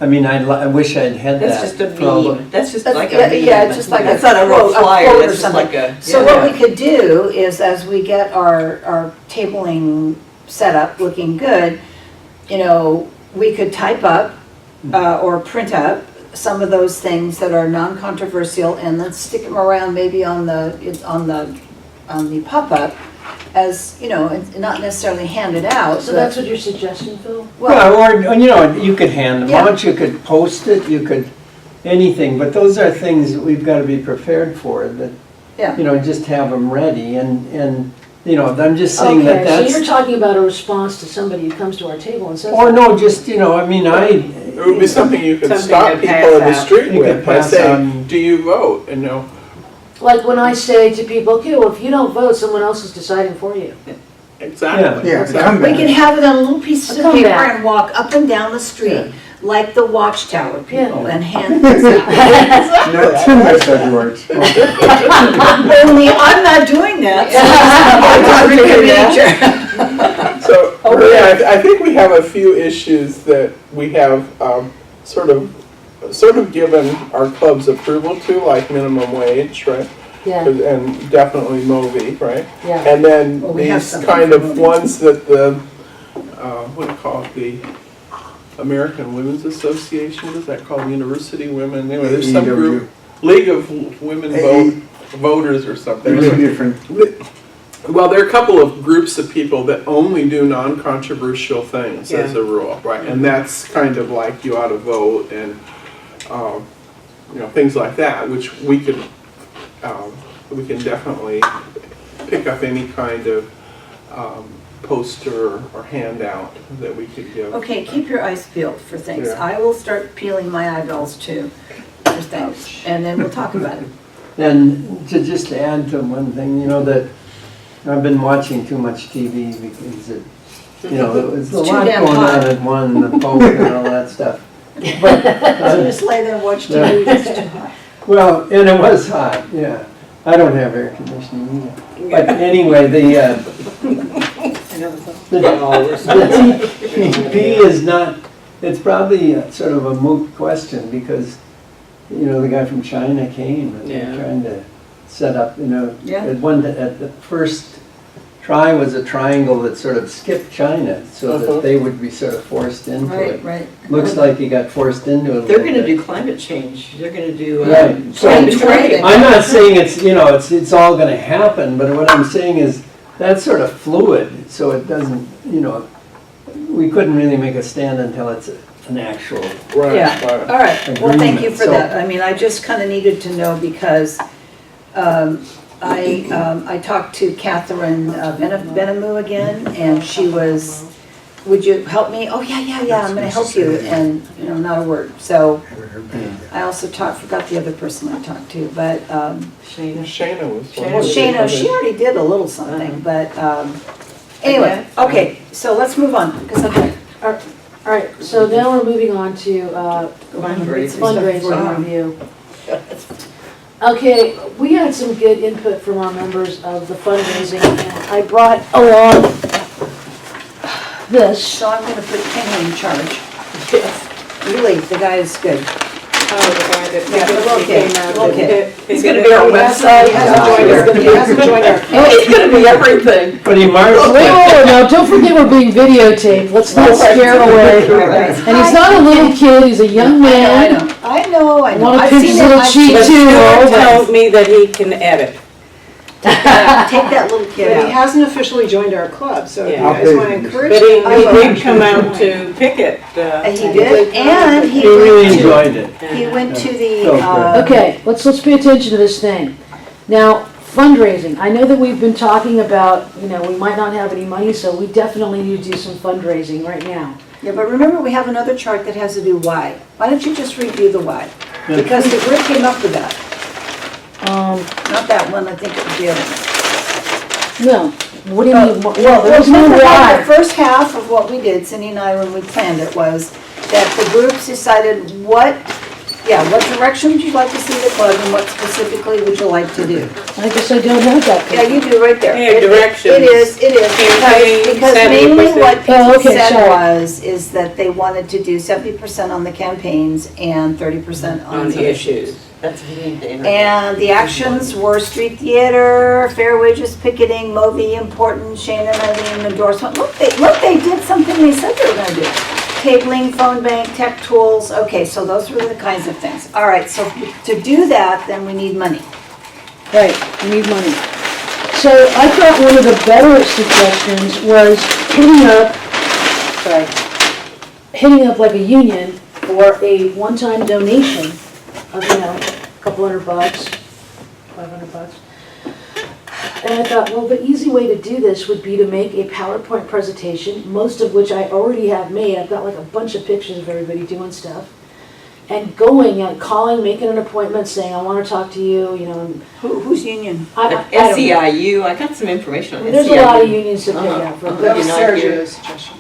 I mean, I wish I'd had that. That's just a from- meme. That's just That's- like a yeah, meme. yeah, it's just like a That's not a real quote- a flyer, quote or that's just like a. So yeah. what we could do is, as we get our tabling set up, looking good, we could type up or print up some of those things that are non-controversial, and then stick them around maybe on the pop-up as, and not necessarily hand it out. So that's what you're suggesting, Phil? Well, Well, or, you could hand them Yeah. out, you could post it, you could, anything, but those are things that we've got to be prepared for, that, yeah. just have them ready, and, I'm just saying that Okay, so that's. you're talking about a response to somebody who comes to our table and says. Or no, just, It would be something you could Something stop to people pass in the out. street You with could by pass saying, out. do you vote? And Like when I say to people, okay, well, if you don't vote, someone else is deciding for you. exactly. Yeah, exactly. come We back. could have it on little pieces A of paper comeback. and walk up and down the street, like the Watchtower people Yeah. and hand things out. Not too much such words. Only I'm not doing that. So, Maria, I think we have a few issues that we have sort of given our club's approval to, like minimum wage, right? Yeah, And definitely Movi, right? yeah. And then Well, we have these something kind for of Movi. ones that the, what do you call it, the American Women's Association, what is that called, University Women? Anyway, there's some group, League of Women Voters or something. They're two different. Well, there are a couple of groups of people that only do non-controversial things as Yeah. a rule, right? And that's kind of like you ought to vote and, things like that, which we can definitely pick up any kind of poster or handout that we could give. Okay, keep your eyes peeled for things. Yeah. I will start peeling my eyeballs too for things, and then we'll talk about it. And to just add to one thing, that I've been watching too much TV because there's a It's too lot damn going hot. on at one, the Pope and all that stuff. But, So just lay there and watch TV, it's too hot. well, and it was hot, yeah. I don't have air conditioning either. But anyway, the TP is not, it's probably sort of a moot question because, the guy from China came and they're Yeah. trying to set up, Yeah. at the first try was a triangle that sort of skipped China so that they would be sort of forced into Right, it. right. Looks like he got forced into it a little They're gonna bit. do climate change, they're gonna do, Right, so climate trade. I'm not saying it's all gonna happen, but what I'm saying is that's sort of fluid, so it doesn't, we couldn't really make a stand until it's an actual. Right, Yeah, right. all right, well, thank you Agreement, for so- that. I mean, I just kind of needed to know because I talked to Catherine Benamou again, and she was, would you help me? Oh, yeah, I'm gonna help you, and, not a word. So I also forgot the other person I talked to, but, Shayna was one. well, Shayna, she already did a little something, but, anyway, okay, so let's move on, because I'm, All right, so now we're moving on to Fundraising. fundraising review. Okay, we had some good input from our members of the fundraising, and I brought along this. so I'm gonna put Kenny in charge. Really, the guy is good. Oh, the guy that Yeah, the little kid, little kid. He's gonna be our website. He hasn't joined our, he hasn't joined our. He's gonna be everything. But he marks Whoa, now, don't forget we're being videotaped, let's not scare him away. And he's not a little kid, he's a young man. I know. Want a I've picture seen of it, the I've cheat seen it. too? Stuart told me that he can edit. Take that little kid But he out. hasn't officially joined our club, so if you Yeah. guys want to encourage But he him. I will. did come out to Pickett. And he did, and He really went to, enjoyed it. he went to the, Felt good. Okay, let's pay attention to this thing. Now, fundraising, I know that we've been talking about, we might not have any money, so we definitely need to do some fundraising right now. yeah, but remember, we have another chart that has to do why. Why don't you just review the why? Yeah. Because the group came up with that. Um, Not that one, I think it was the other one. no, what do you mean, Well, there was no remember how why. the first half of what we did, Cindy and I, when we planned it, was that the groups decided what direction would you like to see the club and what specifically would you like to do? I guess I don't have that. Yeah, you do right there. Yeah, directions. It is, Campaign, because mainly 70%. what Oh, people okay, said sorry. is that they wanted to do 70% on the campaigns and 30% on On the the issues. issues. That's what we need to enter. And the actions were street theater, fair wages picketing, Movi important, Shane and Eileen endorsement. Look, they did something they said they were gonna do. Cabling, phone bank, tech tools, okay, so those were the kinds of things. All right, so to do that, then we need money. Right, we need money. So I thought one of the better suggestions was hitting up like a union for a one-time donation of, a couple $100, $500. And I thought, well, the easy way to do this would be to make a PowerPoint presentation, most of which I already have made. I've got like a bunch of pictures of everybody doing stuff. And going and calling, making an appointment, saying, I want to talk to you, and Who's union? I don't know. SEIU, I got some information on SEIU. There's a lot of unions to pick out from. That was United. Sergio's suggestion.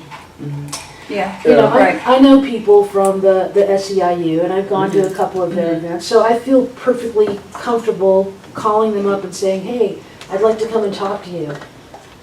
Yeah. You know, Right. I know people from the SEIU, and I've gone to a couple of their events, so I feel perfectly comfortable calling them up and saying, hey, I'd like to come and talk to you.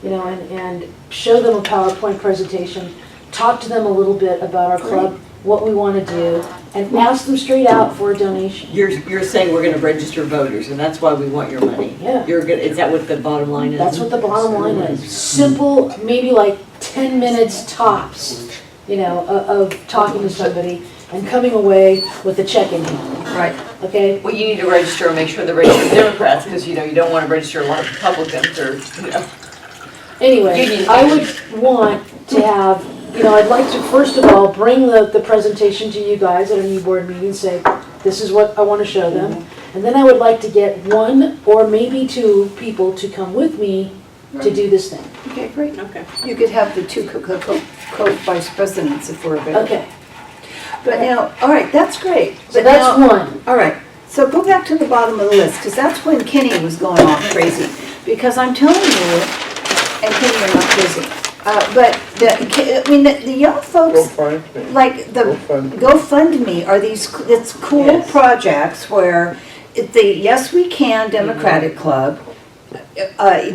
You know, and show them a PowerPoint presentation, talk to them a little bit about our club, what we want to do, and ask them straight out for a donation. You're saying we're gonna register voters, and that's why we want your money? Yeah. You're gonna, is that what the bottom line is? That's what the bottom line is. Simple, maybe like 10 minutes tops, you know, of talking to somebody and coming away with a check in hand, Right. okay? Well, you need to register and make sure they're registered Democrats, because, you know, you don't wanna register a lot of Republicans or, you know. Anyway, I would want to have, you know, I'd like to, first of all, bring the presentation to you guys at an e-board meeting and say, this is what I want to show them. And then I would like to get one or maybe two people to come with me to do this thing. Okay, great. Okay. You could have the two co-vice presidents if we're available. Okay, But now, all right, that's great. so But that's now- one. All right, so go back to the bottom of the list, because that's when Kenny was going off crazy. Because I'm telling you, and Kenny, you're not busy, but the young folks, like the GoFundMe are it's cool Yes. projects where Yes We Can Democratic Club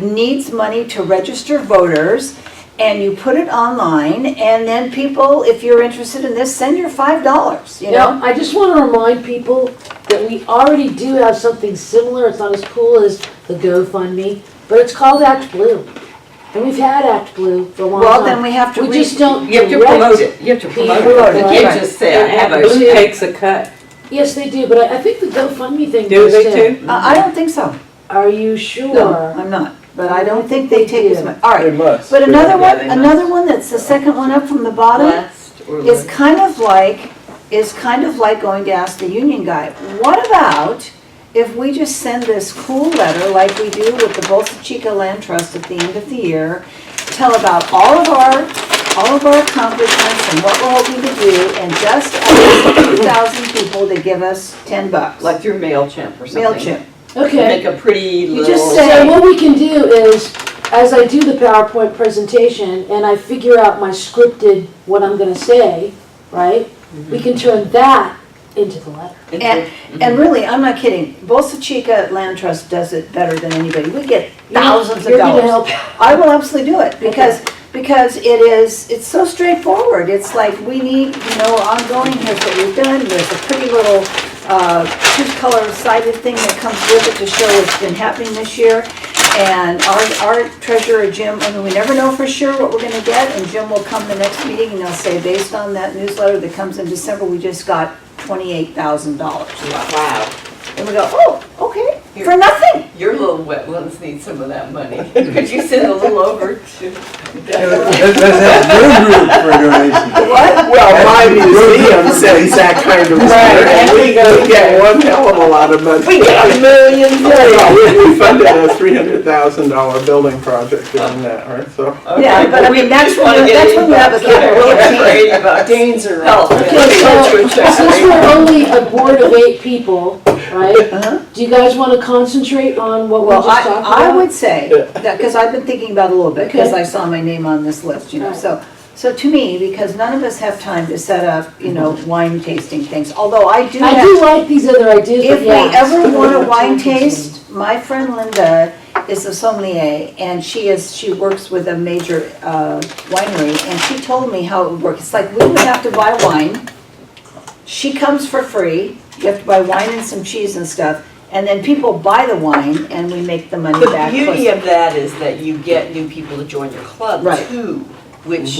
needs money to register voters, and you put it online, and then people, if you're interested in this, send your $5, you know? Now, I just want to remind people that we already do have something similar. It's not as cool as the GoFundMe, but it's called Act Blue. And we've had Act Blue for a long time. Well, then we have to We just don't You have to direct promote it, you have to promote people, it, you right. can't just say, I have And Blue a. takes a cut. Yes, they do, but I think the GoFundMe thing Do does they too. too? I don't think so. Are you sure? No, I'm not, but I don't think they take as do. much. All They right, must. but Yeah, they another one that's the second one up from the bottom Last or is last. kind of like going to ask the union guy, what about if we just send this cool letter like we do with the Bolsa Chica Land Trust at the end of the year, tell about all of our accomplishments and what we're hoping to do, and just ask 2,000 people to give us $10. Like through MailChimp or something. MailChimp. Okay. Make a pretty You little. just So say- what we can do is, as I do the PowerPoint presentation and I figure out my scripted, what I'm gonna say, right? We can turn that into the letter. And really, I'm not kidding, Bolsa Chica Land Trust does it better than anybody. We get thousands of You're gonna dollars. help. I will absolutely do it, because it's so straightforward. It's like, we need, ongoing, here's what we've done, there's a pretty little two-color sided thing that comes with it to show what's been happening this year. And our treasurer, Jim, we never know for sure what we're gonna get, and Jim will come the next meeting and he'll say, based on that newsletter that comes in December, we just got $28,000. Wow. And we go, oh, okay, for nothing. Your little wet ones need some of that money. Could you send a little over to? Let's have your group for a donation. What? Well, my museum sends that kind of letter, and we get one hell of a lot of money. We get a million. We funded a $300,000 building project doing that, right, so. Yeah, but I mean, that's when you have a capability. Danes are. Okay, so since we're only a board of 8 people, right? Uh-huh. Do you guys want to concentrate on what we Well, just talked about? I would say, that, because I've been thinking about it a little bit, because Okay. I saw my name on this list, Right. So to me, because none of us have time to set up, wine tasting things, although I do I have. do like these other ideas, If but we yeah. ever want a wine taste, my friend Linda is a sommelier, and she works with a major winery, and she told me how it would work. It's like, we would have to buy wine, she comes for free, you have to buy wine and some cheese and stuff, and then people buy the wine, and we make the money The back. beauty of that is that you get new people to join your club Right. too, which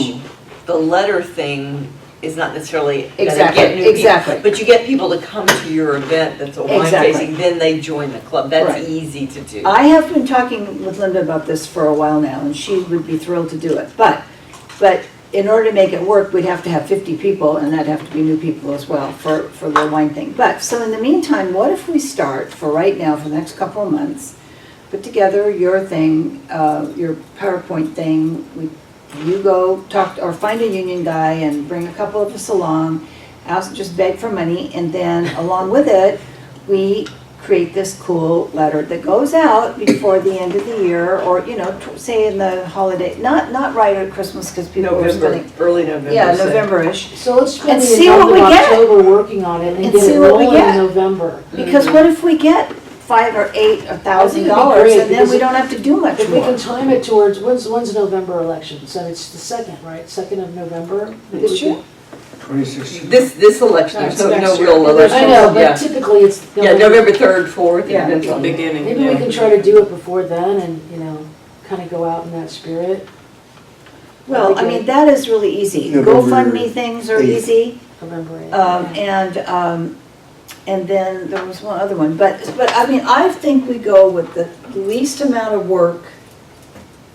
the letter thing is not necessarily gonna Exactly, get new people. exactly. But you get people to come to your event that's a wine Exactly. tasting, then they join the club. That's Right. easy to do. I have been talking with Linda about this for a while now, and she would be thrilled to do it. But in order to make it work, we'd have to have 50 people, and that'd have to be new people as well for the wine thing. But, so in the meantime, what if we start, for right now, for the next couple of months, put together your thing, your PowerPoint thing, you go talk, or find a union guy and bring a couple of us along, just beg for money, and then along with it, we create this cool letter that goes out before the end of the year, or, you know, say in the holiday, not right at Christmas, because people are November, spending, early November. yeah, say. November-ish. So let's spend And the see end what we of get. October working on it and And get see it what we rolling in get. November. Because what if we get $5,000 or $8,000, great, and then because we don't have to do much If we more? can time it towards, when's November election? So it's the 2nd, right? 2nd of November? This year? 26. This election, there's no Next year. real election. I know, Yeah. but typically it's. Yeah, November 3rd, 4th, it Yeah. depends on. Beginning. Maybe we can try to do it before then and, you know, kind of go out in that spirit. Well, I mean, that is really easy. November GoFundMe things are 8th. easy. November 8th. And then there was one other one, but I mean, I think we go with the least amount of work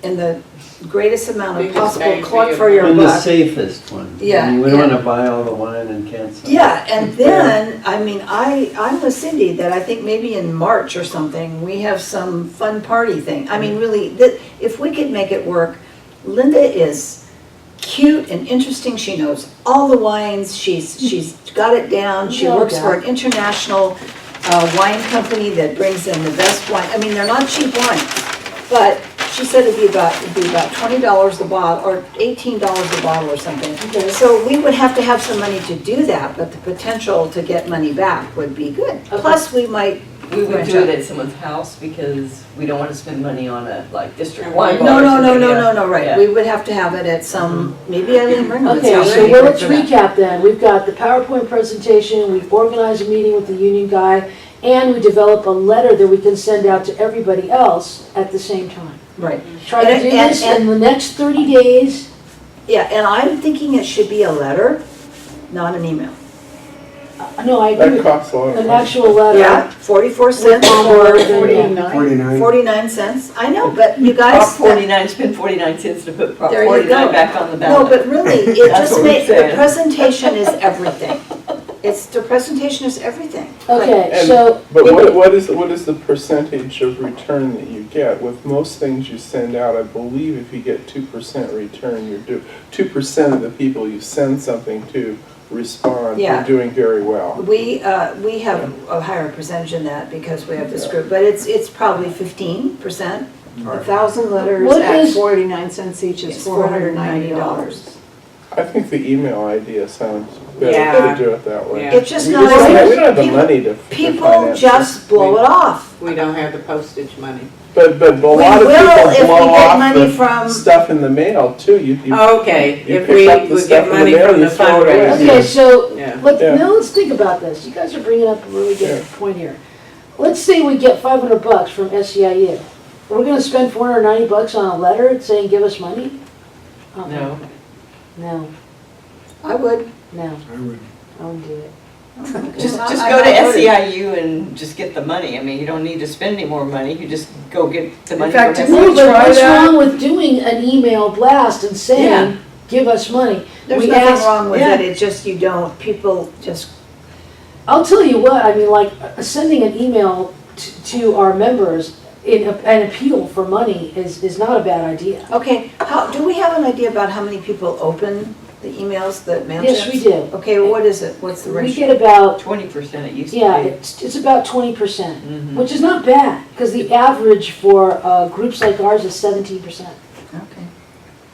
and the greatest amount of Biggest possible bang for cluck your for your And the buck. safest one. Yeah, I mean, we don't yeah. wanna buy all the wine and cancel. Yeah, and then, I mean, I'm with Cindy that I think maybe in March or something, we have some fun party thing. I mean, really, if we could make it work, Linda is cute and interesting. She knows all the wines. She's got it down. She Yeah, works for yeah. an international wine company that brings in the best wine. I mean, they're not cheap wines, but she said it'd be about $20 a bottle or $18 a bottle or something. Okay. So we would have to have some money to do that, but the potential to get money back would be good. Okay. Plus, we might. We would branch do out. it at someone's house because we don't want to spend money on a, like, district No, wine bar. No, or no, no, something, no, yeah. no, no, right. Yeah. We would have to have it at some, maybe Eileen Ringham's Okay, house. so would be well, good let's for that. recap then. We've got the PowerPoint presentation, we've organized a meeting with the union guy, and we develop a letter that we can send out to everybody else at the same time. Right. Try to And- do and- this in the next 30 days. Yeah, and I'm thinking it should be a letter, not an email. No, I agree That with costs a lot of an money. actual letter. Yeah, 44 cents Or or 49. 49 cents. I know, but you Prop guys. 49, spend 49 cents to put Prop There you 49 go. back on the No, ballot. but really, it That's just what we're makes, the saying. presentation is everything. The presentation is everything. Okay, And- so, But what is the percentage of return that you get? With most things you send out, I believe if you get 2% return, you're 2% of the people you send something to respond, Yeah. you're doing very well. We have a higher percentage than that because we have this group, but it's probably 15%. 1,000 letters What at is- 49 cents each is It's $490. I think the email idea sounds better Yeah. to do it that way. Yeah. It's just We not. just don't- we don't have the people- money to People finance just blow it off. We don't have the postage money. But a We lot of will if people we blow get off money the from. stuff in the mail too. You Okay, you if pick we up the would stuff get in the money mail, from you the throw it away. fundraiser. okay, so, Yeah. Yeah. now let's think about this. You guys are bringing up a really good Yeah. point here. Let's say we get $500 from SEIU. We're gonna spend $490 on a letter saying, give us money? Uh-uh. No. No, I would. no, I would. I wouldn't do it. Just I- go I to voted. SEIU and just get the money. I mean, you don't need to spend any more money. You just go get the money fact, from if No, we SEIU. but try what's that? wrong with doing an email blast and Yeah. saying, give us money? There's We nothing asked- wrong with yeah. it, it's just you don't, people just, I'll tell you what, I mean, like, sending an email to our members in an appeal for money is not a bad idea. okay, do we have an idea about how many people open the emails that MailChimp? Yes, we do. Okay, well, what is it? What's the We ratio? get about, 20% it used to be. yeah, it's about 20%, Mhm. which is not bad, because the average for groups like ours is 17%. Okay.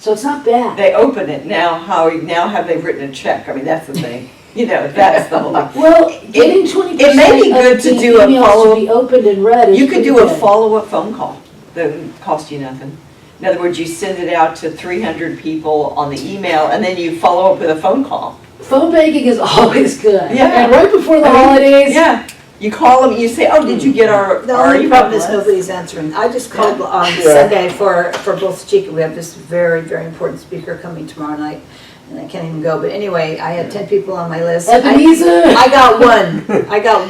So it's not bad. They open it now, now have they written a check? I mean, that's the thing. You know, that's the whole thing. Well, getting 20% it may be good of to the do a emails follow- to be opened and read is You could pretty do a good. follow-up phone call that would cost you nothing. In other words, you send it out to 300 people on the email and then you follow up with a phone call. Phone banking is always good. Yeah. And right before the I mean, holidays. Yeah, you call them, you say, oh, did you get our The our only email problem is list? nobody's answering. I just called on Yeah. Sunday for both Chica. We have this very, very important speaker coming tomorrow night, and I can't even go. But anyway, I had 10 people on my list. Ebenezer. I got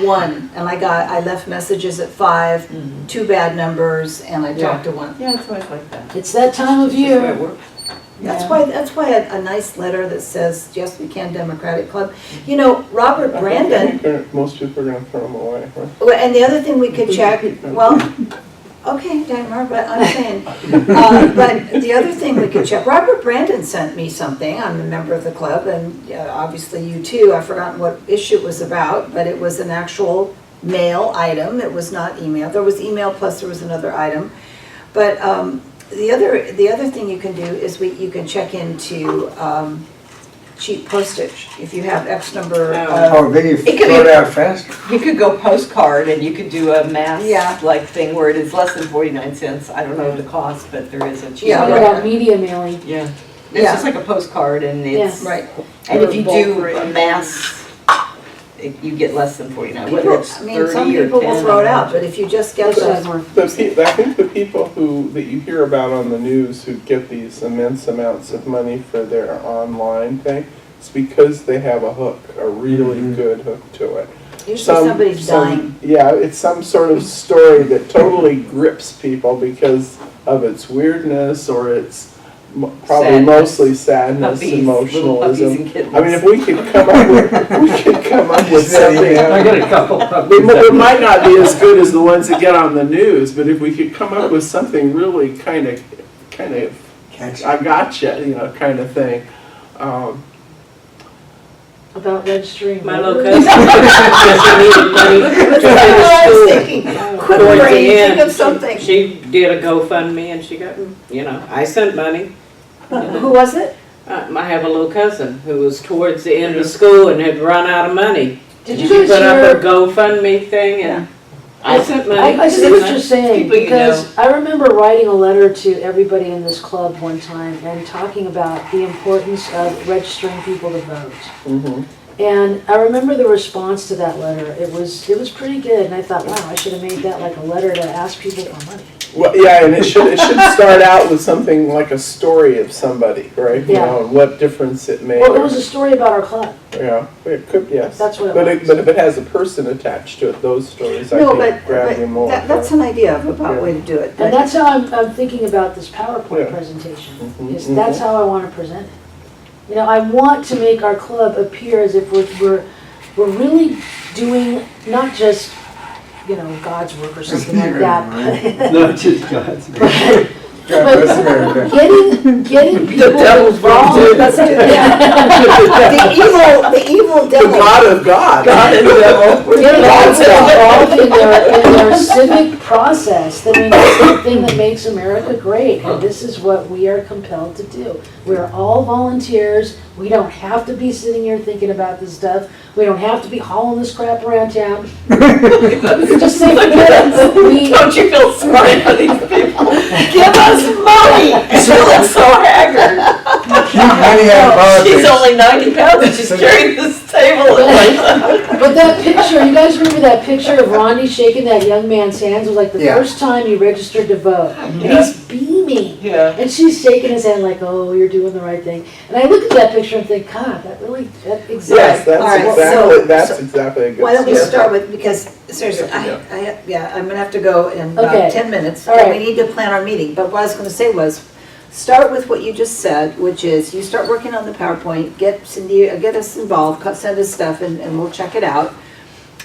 one, and I left messages at 5, Mhm. 2 bad numbers, and I talked to one. Yeah, it's always like that. It's that time of That's the way year. it works. That's why a nice letter that says, yes, we can, Democratic Club. You know, Robert Brandon, Most people are gonna throw them away, right? well, and the other thing we could check, well, okay, Dagmar, but I'm saying, but the other thing we could check, Robert Brandon sent me something, I'm a member of the club, and obviously you too, I've forgotten what issue it was about, but it was an actual mail item, it was not email. There was email plus there was another item. But the other thing you can do is you can check into cheap postage. If you have X number Oh, then you It could throw be- it out fast? You could go postcard and you could do a mass Yeah. like thing where it is less than 49 cents. I don't know the cost, but there is a cheap. Yeah, Talking right. about media mailing. Yeah. It's Yeah. just like a postcard and it's, Right. and if you Or do bulk a rate. mass, you get less than 49, whether People, it's I mean, some 30 or 10. people will throw it out, but if you just get That's the, more. I think the people that you hear about on the news who get these immense amounts of money for their online thing, it's because they have a hook, a really good hook to it. usually somebody's dying. Yeah, it's some sort of story that totally grips people because of its weirdness or its probably Sadness. mostly sadness, Puppies, little puppies emotionalism. and kittens. I mean, if we could come up with something. I got a couple They puppies. they might not be as good as the ones that get on the news, but if we could come up with something really kind of, Catch I gotcha, kind of thing. About registering. My little voters. cousin, because she needed money to That's what I was finish thinking. school. Quick Towards the brain, think end, of something. She did a GoFundMe and she got, I sent money. Who was it? I have a little cousin who was towards the end of school and had run out of money. Did And you she guys put up hear? a GoFundMe thing and I sent money. I see what you're saying, People you because I remember writing a letter to everybody in this club one time and talking about the importance of registering people to vote. Mhm. And I remember the response to that letter. It was pretty good, and I thought, wow, I should have made that like a letter to ask people for money. Well, yeah, and it should start out with something like a story of somebody, right? Yeah. And what difference it made. Well, it was a story about our club. Yeah, it could, yes. That's what it But was. but if it has a person attached to it, those stories I No, think grab you more. that's an idea of about way to do it. And that's how I'm thinking about this PowerPoint Yeah. presentation, Mhm, is that's how I want to present it. I want to make our club appear as if we're really doing not just, God's work or something like that. Not just God's. God bless America. Getting people devil's involved. That's it, yeah. The evil The devil. God of God. God and devil. Getting people involved in their civic process. I mean, that's the thing that makes America great, and this is what we are compelled to do. We're all volunteers. We don't have to be sitting here thinking about this stuff. We don't have to be hauling this crap around town. We can just say, forget it. Don't you feel sorry for these people? Give us money! She looks so haggard. Money out of politics. She's only 90 pounds and she's carrying this table. But that picture, you guys remember that picture of Rondi shaking that young man's hands? It was like the Yeah. first time he registered to vote. And he's beaming. Yeah. And she's shaking his hand like, oh, you're doing the right thing. And I look at that picture and think, God, that Yes, exactly. All right, that's so- exactly a good Why don't we story. start with, because seriously, I'm gonna have to go in about Okay. 10 minutes. All And right. we need to plan our meeting, but what I was gonna say was, start with what you just said, which is you start working on the PowerPoint, get Cindy, get us involved, send us stuff and we'll check it out.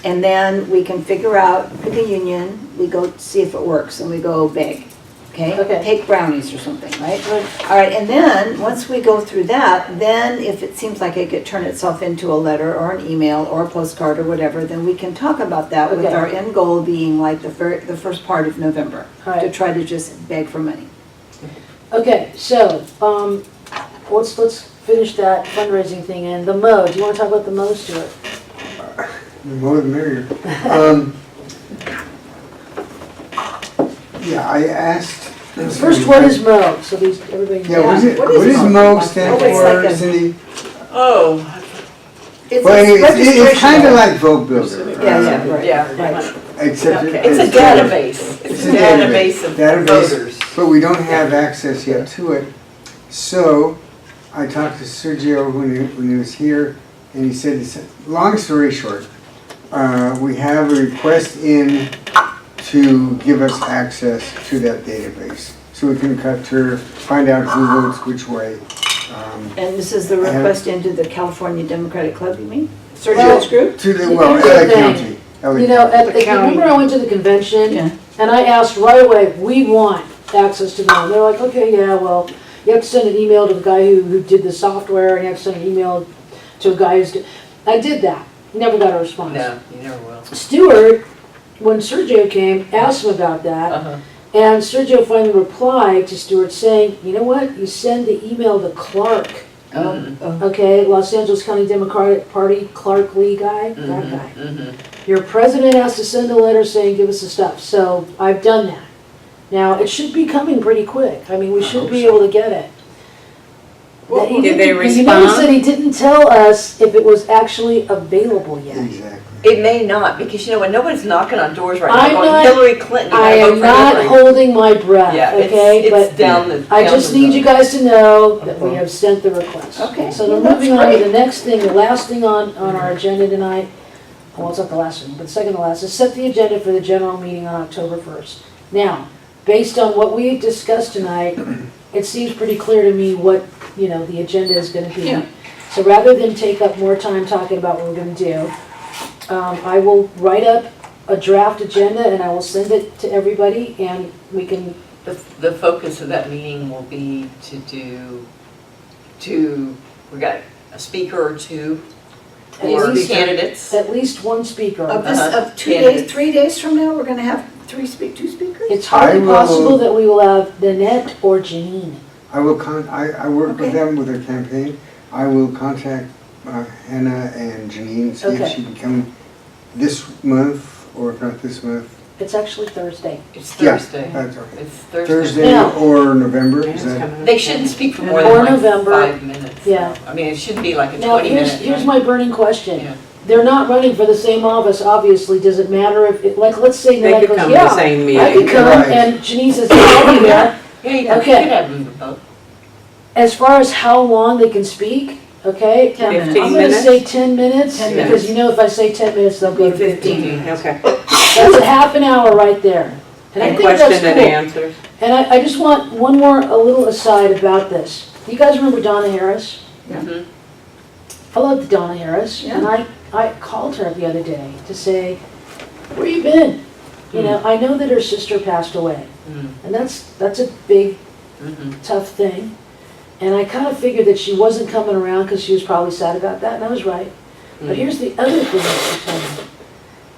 And then we can figure out, pick a union, we go see if it works and we go big, okay? Okay. Take brownies or something, right? All right, and then, once we go through that, then if it seems like it could turn itself into a letter or an email or a postcard or whatever, then we can talk about that with Okay. our end goal being like the first part of November, All to right. try to just beg for money. Okay, so, let's finish that fundraising thing. And the Mo, do you want to talk about the Mo, Stuart? The more the merrier. Yeah, I asked. First, what is Mo? So everybody. Yeah, what What what is does Mo? MO stand Oh, it's like for, a- Cindy? Oh, It's Well, anyway, it's registration. kind of like Vote Builder. Yeah, right, Yeah. right. Except it's a it's database. It's a database of Database. voters. But we don't have access yet to it. So I talked to Sergio when he was here, and he said, long story short, we have a request in to give us access to that database. So we can find out who votes which way. And this is the I have- request into the California Democratic Club, you mean? Sergio's Well, group? To the, Here's well, the LA thing. County. LA You know, County. remember I went to the convention? Yeah. And I asked right away, we want access to them. They're like, okay, yeah, well, you have to send an email to the guy who did the software, and you have to send an email to a guy I did that. Never got a response. No, you never will. Stuart, when Sergio came, asked him about that, Uh-huh. and Sergio finally replied to Stuart saying, you know what, you send the email to Clark, okay, Los Angeles County Democratic Party, Clark Lee guy, that guy. Your president has to send a letter saying, give us the stuff, so I've done that. Now, it should be coming pretty quick, I mean, we should be able to get it. Well, He did they didn't- You notice respond? that he didn't tell us if it was actually available yet. Exactly. It may not, because you know what, nobody's knocking on doors right I'm now going, not- Hillary Clinton, you I gotta vote am for not Hillary. holding my breath, Yeah, okay? it's But down the. I down just the need road. you guys to know that we have sent the request. Okay. So Well, then moving on that's to the next thing, the last thing on our agenda tonight, well, it's not the last one, but second to last, is set the agenda for the general meeting on October 1st. Now, based on what we've discussed tonight, it seems pretty clear to me what, you know, the agenda is gonna be. Yeah. So rather than take up more time talking about what we're gonna do, I will write up a draft agenda and I will send it to everybody and we can, The focus of that meeting will be we got a speaker or two At for least- candidates. at least one speaker. Of this, Uh-huh. of 2 days, 3 days from now, we're gonna have two speakers? It's hardly I will- possible that we will have Nanette or Janine. I will I work with Okay. them with their campaign. I will contact Hannah and Janine, see Okay. if she can come this month, or if not this month. It's actually Thursday. It's Yeah, Thursday. that's okay. It's Thursday. Thursday Now- or November, Yeah, is it's that? coming up. They shouldn't speak for more Or than like November. 5 minutes. Yeah. I mean, it shouldn't be like a Now, 20-minute. here's my burning question. Yeah. They're not running for the same office, obviously. Does it matter if, like, let's say They Nanette could goes, come to the yeah, same I meeting. could come, Right. and Janine says, I'll be there. Yeah, you Okay. could have them both. As far as how long they can speak, okay? 10 minutes. 15 I'm gonna minutes? say 10 minutes, 10 because minutes. you know if I say 10 minutes, they'll go to 15. Okay. That's a half an hour right there. And I And think that's question and cool. answers. And I just want one more, a little aside about this. You guys remember Donna Harris? Yeah. Mhm. I love Donna Harris, Yeah. and I called her the other day to say, where you been? You know, I know that her sister passed away, Mm, and that's a big, mhm. tough thing. And I kind of figured that she wasn't coming around because she was probably sad about that, and I was right. But here's the other thing that she told me.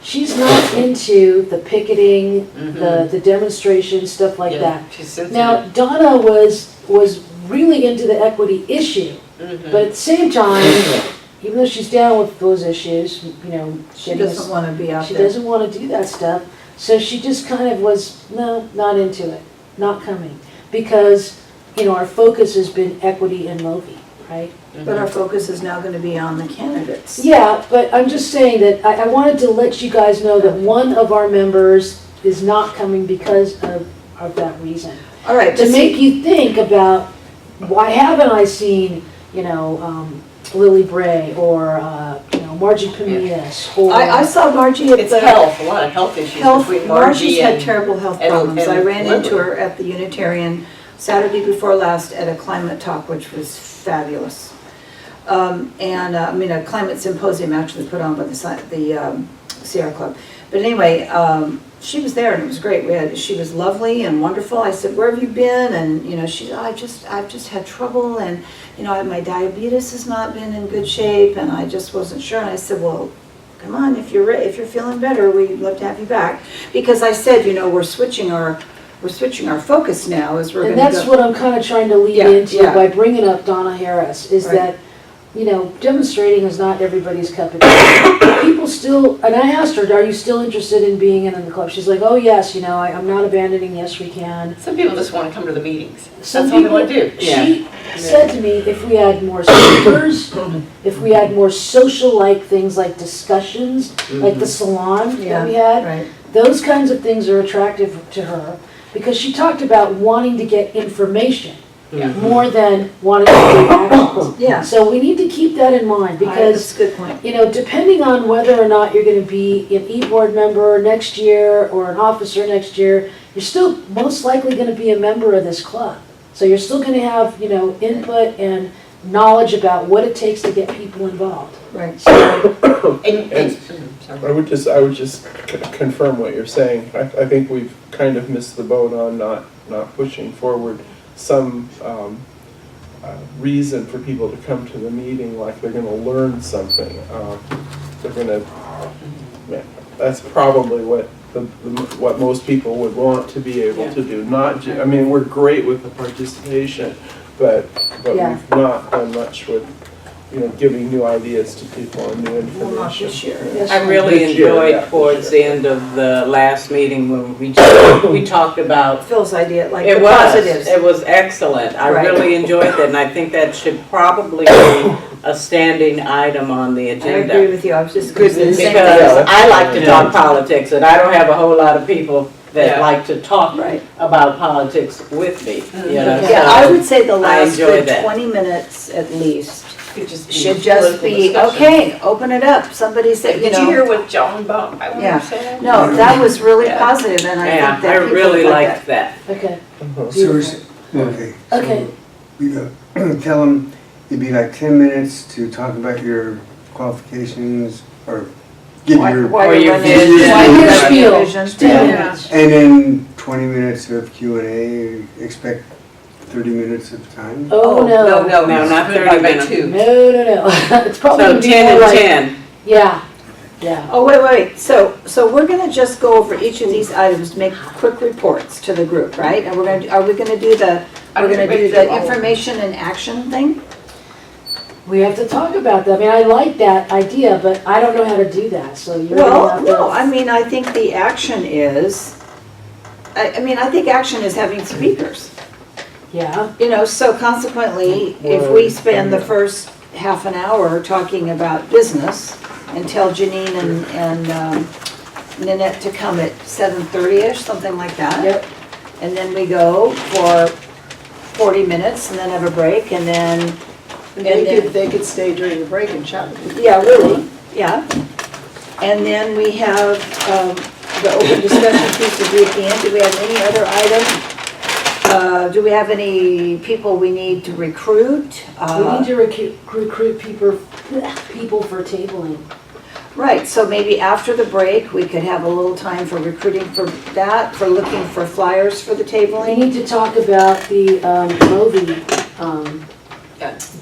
She's not into the picketing, the demonstrations, stuff like Yeah, that. she's sensitive. Now, Donna was really into the equity issue, Mhm. but at the same time, even though she's down with those issues, you know, She getting doesn't wanna be out she there. doesn't want to do that stuff. So she just kind of was, no, not into it, not coming. Because, you know, our focus has been equity and Moby, right? But our focus is now gonna be on the candidates. Yeah, but I'm just saying that I wanted to let you guys know that one of our members is not coming because of that reason. All right, To make you think about, why haven't I seen, you know, Lily Bray or, you know, Margie Pamias or. I saw Margie at It's the. health, a lot of health issues between Margie's Margie had and. terrible health and- problems. I and ran into Lily. her at the Unitarian Saturday before last at a climate talk, which was fabulous. I mean, a climate symposium actually put on by the Sierra Club. But anyway, she was there and it was great. She was lovely and wonderful. I said, where have you been? And, you know, I've just had trouble and, you know, my diabetes has not been in good shape and I just wasn't sure. And I said, well, come on, if you're feeling better, we'd love to have you back. Because I said, you know, we're switching our focus now as we're And gonna go. that's what I'm kind of trying to lead Yeah, into yeah. by bringing up Donna Harris, is Right. that, you know, demonstrating is not everybody's cup of tea. People still, and I asked her, are you still interested in being in the club? She's like, oh yes, you know, I'm not abandoning, yes we can. Some people just want to come to the meetings. Some That's all they people, want to do. she said to me, if we had more speakers, if we had more social-like things like discussions, like the salon Yeah, that we had, right. those kinds of things are attractive to her, because she talked about wanting to get information Yeah. more than wanting to take actions. Yeah. So we need to keep that in mind, because, That's a good point. you know, depending on whether or not you're gonna be an e-board member next year or an officer next year, you're still most likely gonna be a member of this club. So you're still gonna have, you know, input and knowledge about what it takes to get people involved. Right. So, And, I would just confirm what you're saying. I think we've kind of missed the boat on not pushing forward some reason for people to come to the meeting, like they're gonna learn something. they're gonna, yeah, that's probably what what most people would want to be able to do. Not, I mean, we're great with the participation, but Yeah. we've not done much with, giving new ideas to people and new Well, not information. this year. Yes, I really This year, enjoyed yeah, towards this the end of the last meeting when we talked about, Phil's idea, like it the was, positives. it was excellent. I Right. really enjoyed that, and I think that should probably be a standing item on the I agree agenda. with you, I was just going to say the Good. same Because thing. I like to talk politics, and I don't have a whole lot of people that Yeah. like to talk Right. about politics with me, you know? Okay. Yeah, so I would say the last enjoyed good that. 20 minutes at least Could just be should just political be, discussion. okay, open it up. Somebody said, Did you hear what John Bob, I Yeah. said? No, that was really Yeah. positive, and I Yeah, think that I people really like liked that. Okay, So we're s- okay. so Okay. we go- Tell them it'd be like 10 minutes to talk about your qualifications or give your, Why Or you're your running, vision. why you're Your running your spiel. vision. 10 Yeah. minutes. and then 20 minutes of Q&A, expect 30 minutes of time. Oh, no. No, not 30 minutes. No, no, no. It's probably So gonna be 10 more and like. 10. Yeah, yeah. Oh, wait, so we're gonna just go over each of these items, make quick reports to the group, right? And are we gonna do the, we're gonna do the information and action thing? We have to talk about that. I mean, I like that idea, but I don't know how to do that, so you're gonna Well, have no, to. I mean, I think the action is, I think action is having speakers. Yeah, So consequently, if we spend the first half an hour talking about business and tell Janine and Nanette to come at 7:30-ish, something like that. yep. And then we go for 40 minutes and then have a break and then, They could stay during the break and chat with you. yeah, really, yeah. And then we have the open discussion piece to do at the end. Do we have any other items? Do we have any people we need to recruit? We need to recruit people for tabling. Right, so maybe after the break, we could have a little time for recruiting for that, for looking for flyers for the We tabling. need to talk about the movie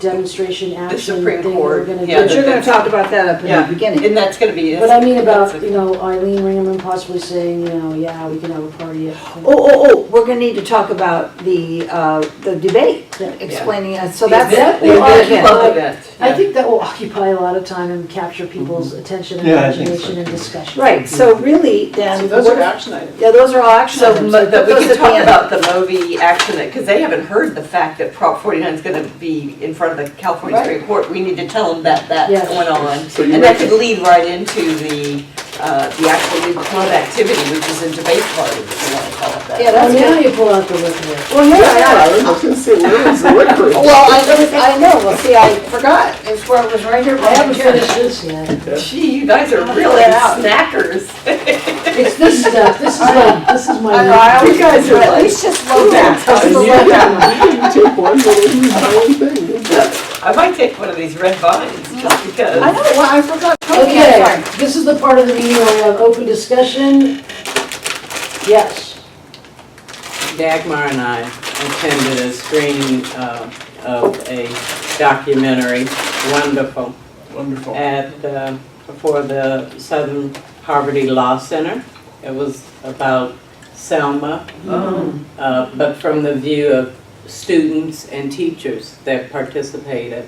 demonstration The action Supreme thing Court, we're gonna yeah, But do. you're gonna talk about that up in Yeah. the beginning. And that's gonna be. But I mean about, that's a- Eileen Ringerman possibly saying, yeah, we can have a party at. We're gonna need to talk about the debate, Yeah. explaining, so that's. That The will event, occupy- club event, I yeah. think that will occupy a lot of time and capture people's attention and Yeah, I think so, imagination and too. discussion. Right, so really then. So those are action items. Yeah, those are all action So, items. but Put we those can at the talk end. about the Moby action, because they haven't heard the fact that Prop 49 is gonna be in front of the California Right. Supreme Court. We need to tell them that that's Yes. going on. So you And that make could lead right into the actual new club activity, which is a debate party, if you wanna call it that. Yeah, Well, that's now good. you pull out the liquor. Well, here I am. I was gonna say, where is the liquor? Well, I know, well, see, I forgot, it's where it was right here. I haven't finished this yet. Gee, you guys are Fill really it out. snackers. It's this stuff, this is my. I know, I always You guys are at like- least just look back. Ooh, Just You look back. didn't take one little thing. I might take one of these red vines, just because. I know, well, I forgot. Okay, Sorry. this is the part of the meeting where we have open discussion. Yes. Dagmar and I attended a screening of a documentary, wonderful, Wonderful. for the Southern Poverty Law Center. It was about Selma, but from the view of students and teachers that participated.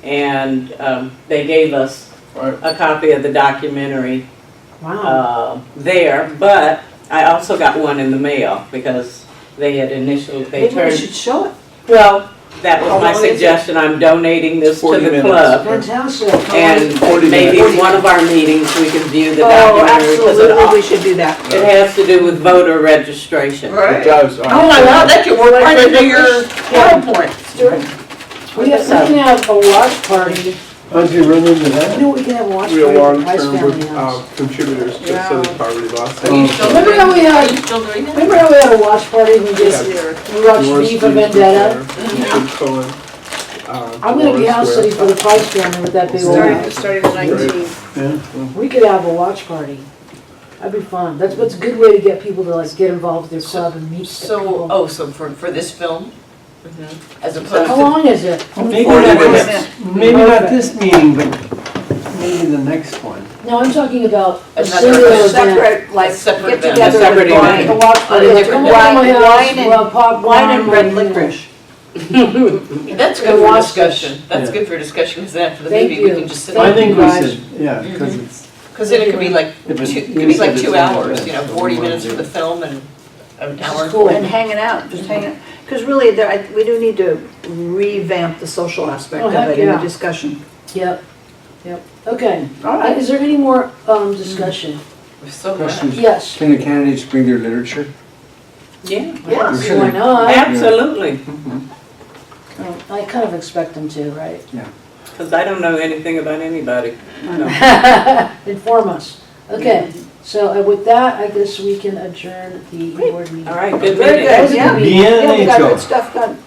And they gave us Right. a copy of the documentary Wow. there, but I also got one in the mail because they Maybe we turned, should show it. well, that was How my long is it? suggestion. I'm donating this to 40 the minutes. club. Fantastic. And 40 maybe minutes. one of our meetings, we can view the Oh, documentary. because absolutely, we should do that. It has to do with voter registration. It Right. does. Oh my God, that could work right into your PowerPoint. We can have a watch party. How'd you run into that? You know, we can have a watch Real party at long the Price term Family with House. contributors to Yeah. Southern Poverty Law Are Center. you still Remember doing how we that? had- Are you still doing that? Remember how we had a watch party, we just, we watched Dolores V for Steve Vendetta? Richard Cohen, I'm gonna be Dolores house Ware. sitting for the Price Family with that big old house. Starting the 19th. Yeah. We could have a watch party. That'd be fun. That's what's a good way to get people to like get involved with their club and meet So, people. so for this film? As opposed How to. long is it? Maybe 40 not minutes. this, maybe not this meeting, but maybe the next one. No, I'm talking about a Another single event. Separate, like, Separate get event. together A separate with wine. event. Walk by, Different come down to my house, wine and- well, popcorn, Wine and red you know. licorice. That's And good for watch discussion. That's Yeah. good for discussion, because after the Thank movie, we you. can just sit. Thank I think we guys. should, yeah, because it's, Because then it could be like, If it- it could you be said like it's 2 in hours, the you know, event, so 40 we minutes wanna for do the film and an This hour is and cool. 40. And hanging out, just hanging, because really, we do need to revamp the social aspect Oh, of heck it in the yeah. discussion. Yep, yep, okay. All right. Is there any more, discussion? There's so much. Questions? Yes, Can the candidates bring their literature? Yeah, yes, Sure. why not? absolutely, I kind of expect them to, right? because I don't know anything about anybody. No. Inform us. Okay, so with that, I guess we can adjourn the board meeting. All right, good Very meeting. good, yeah. Bien Yeah, we got hecho. good stuff done.